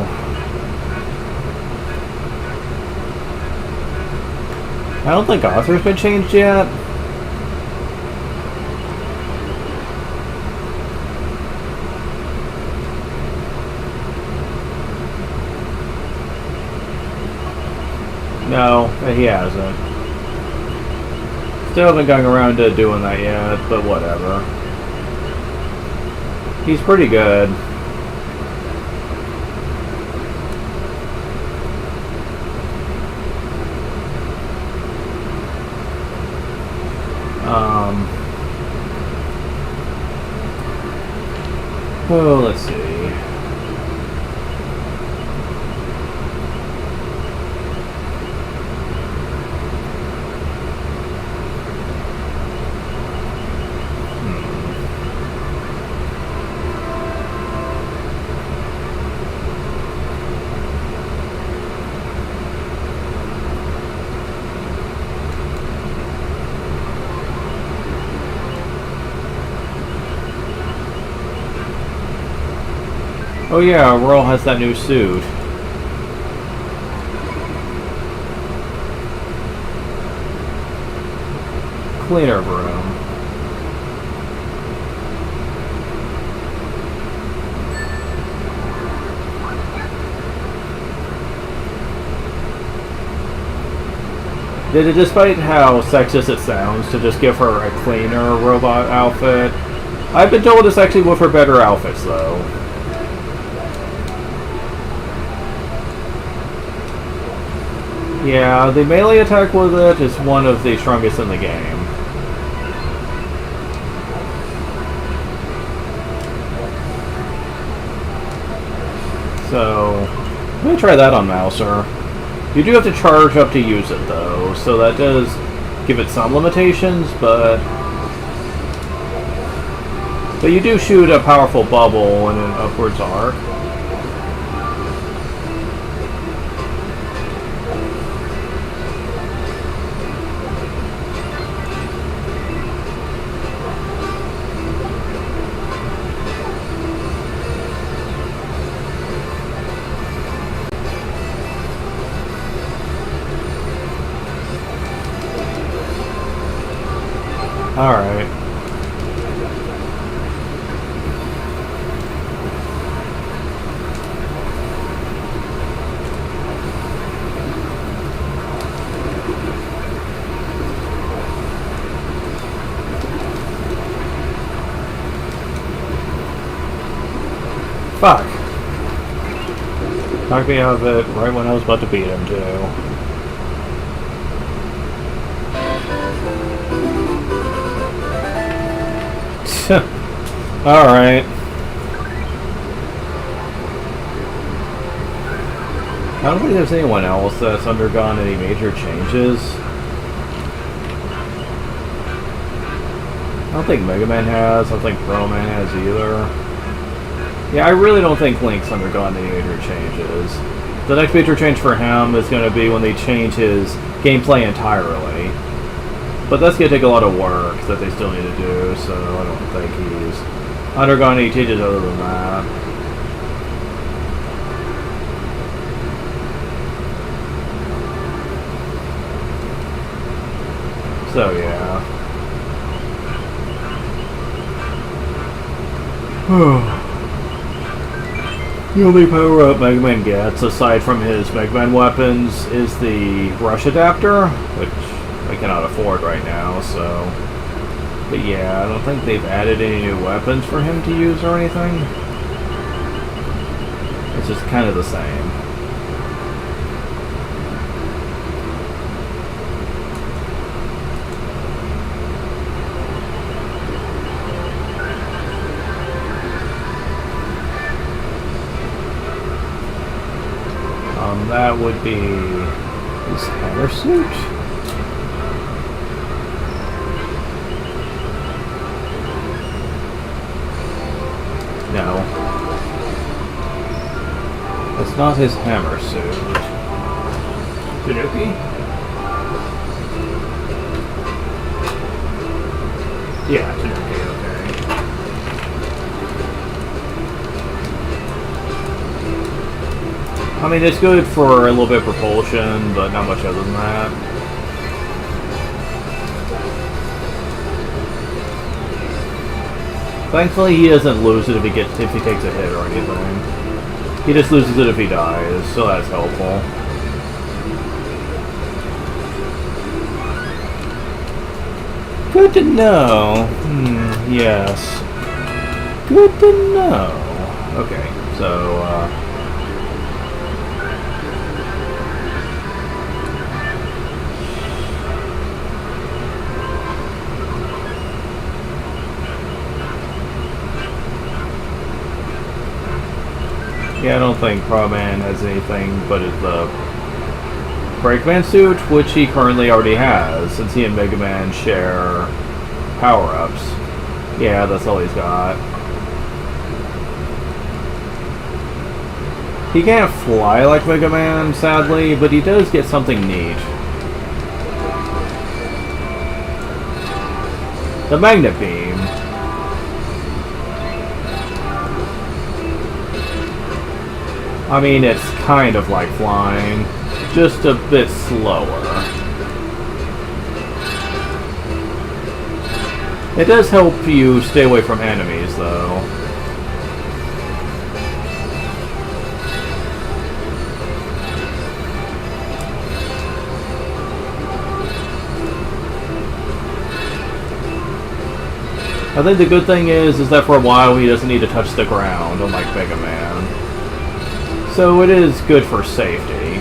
A: I don't think Author's been changed yet. No, he hasn't. Still haven't gotten around to doing that yet, but whatever. He's pretty good. Well, let's see. Oh yeah, Royal has that new suit. Cleaner broom. Despite how sexist it sounds to just give her a cleaner robot outfit, I've been told it's actually one of her better outfits though. Yeah, the melee attack with it is one of the strongest in the game. So, I'm gonna try that on Mouser. You do have to charge up to use it though, so that does give it some limitations, but you do shoot a powerful bubble in an upwards arc. Alright. Fuck. Knocked me out of it right when I was about to beat him, too. Alright. I don't think there's anyone else that's undergone any major changes. I don't think Mega Man has. I don't think Pro Man has either. Yeah, I really don't think Link's undergone any major changes. The next major change for him is going to be when they change his gameplay entirely. But that's going to take a lot of work that they still need to do, so I don't think he's undergone any changes other than that. So, yeah. The only power-up Mega Man gets, aside from his Mega Man weapons, is the Rush Adapter, which I cannot afford right now, so... But yeah, I don't think they've added any new weapons for him to use or anything. It's just kind of the same. That would be his hammer suit. No. That's not his hammer suit. Tanuki? Yeah, Tanuki, okay. I mean, it's good for a little bit of propulsion, but not much other than that. Thankfully, he doesn't lose it if he takes a hit or anything. He just loses it if he dies, so that's helpful. Good to know. Yes. Good to know. Okay, so, yeah, I don't think Pro Man has anything but the Breakman suit, which he currently already has, since he and Mega Man share power-ups. Yeah, that's all he's got. He can't fly like Mega Man, sadly, but he does get something neat. The Magnet Beam. I mean, it's kind of like flying, just a bit slower. It does help you stay away from enemies, though. I think the good thing is that for a while he doesn't need to touch the ground, unlike Mega Man. So it is good for safety.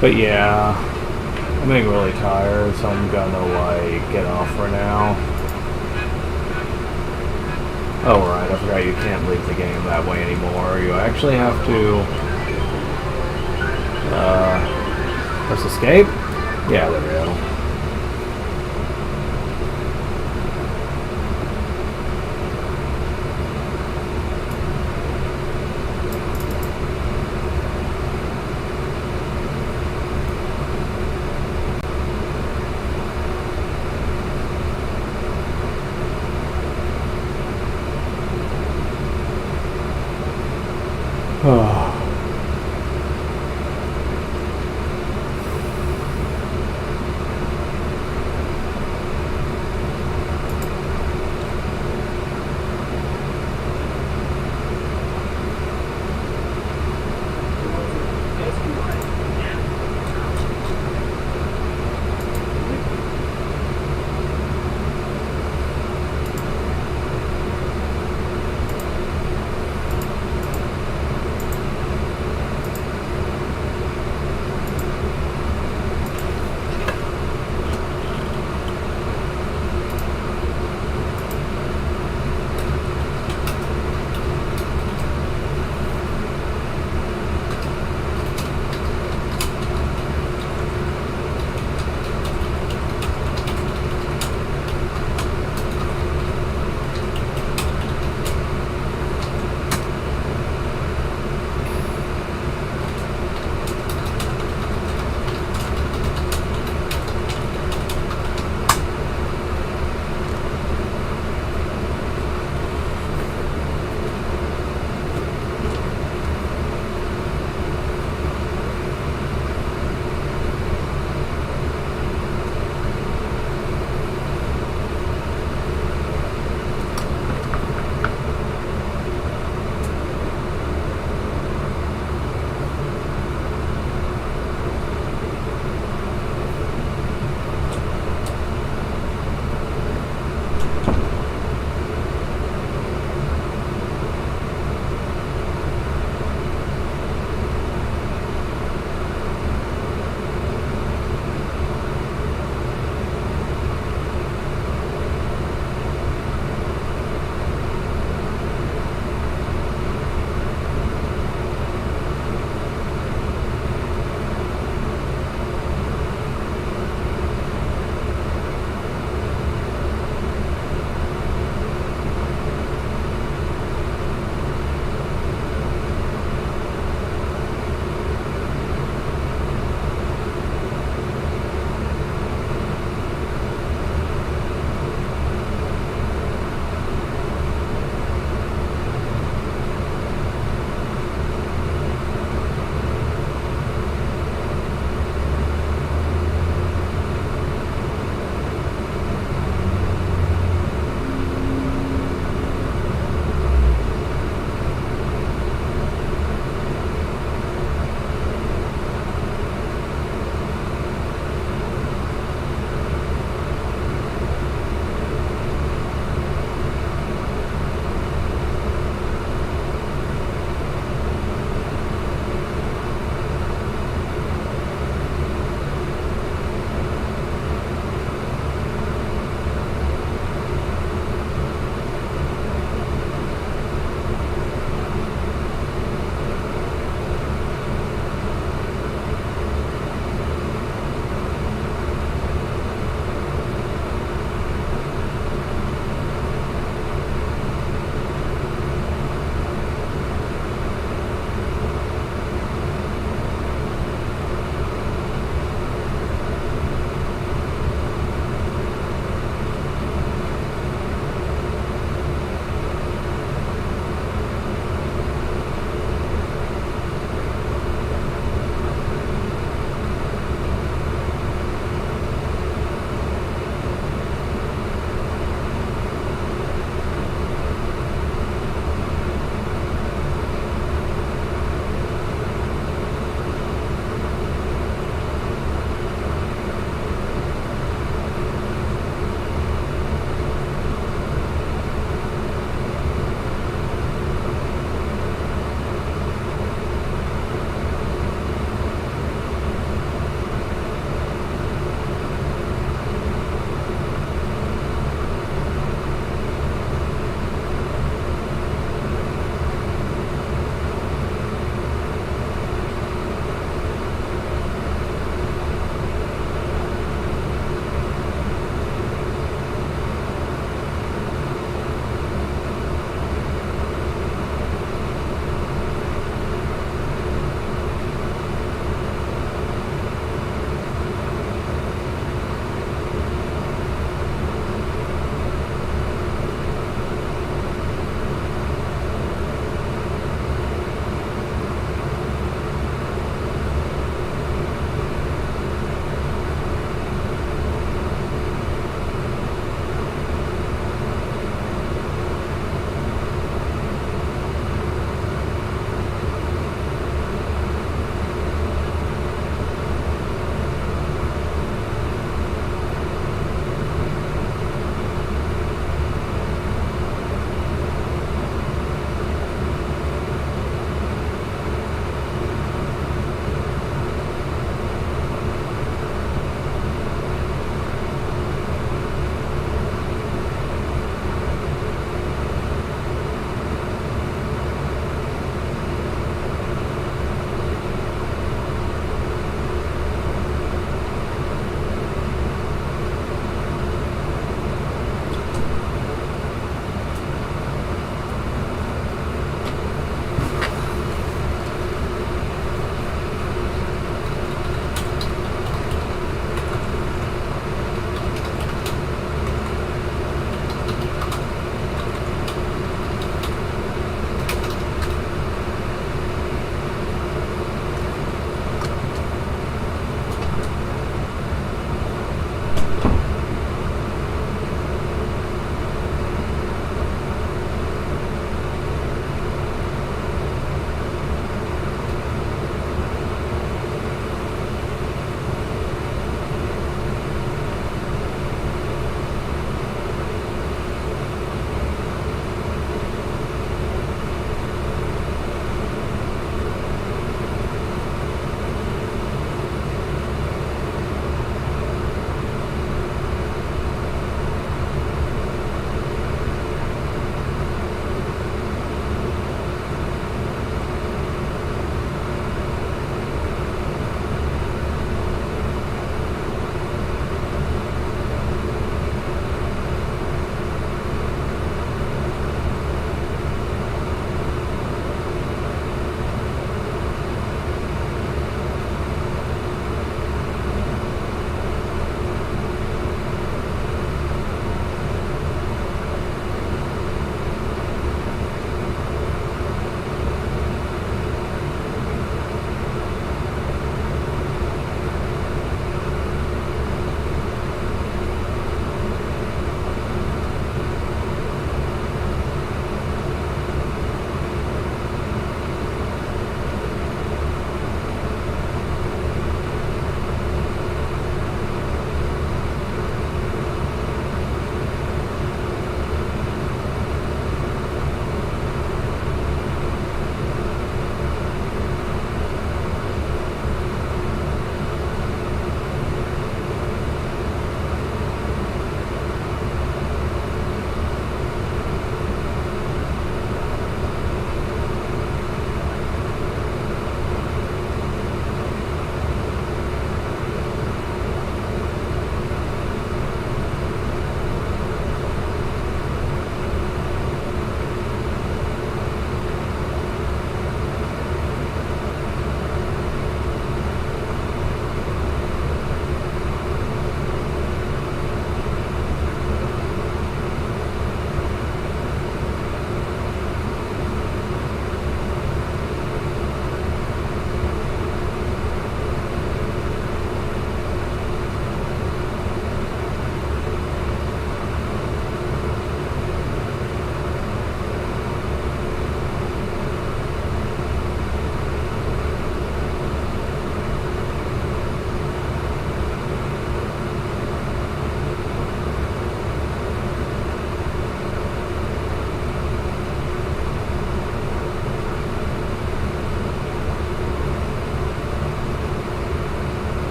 A: But yeah, I'm getting really tired, so I'm gonna like get off for now. Oh right, I forgot you can't leave the game that way anymore. You actually have to press escape? Yeah, there we go.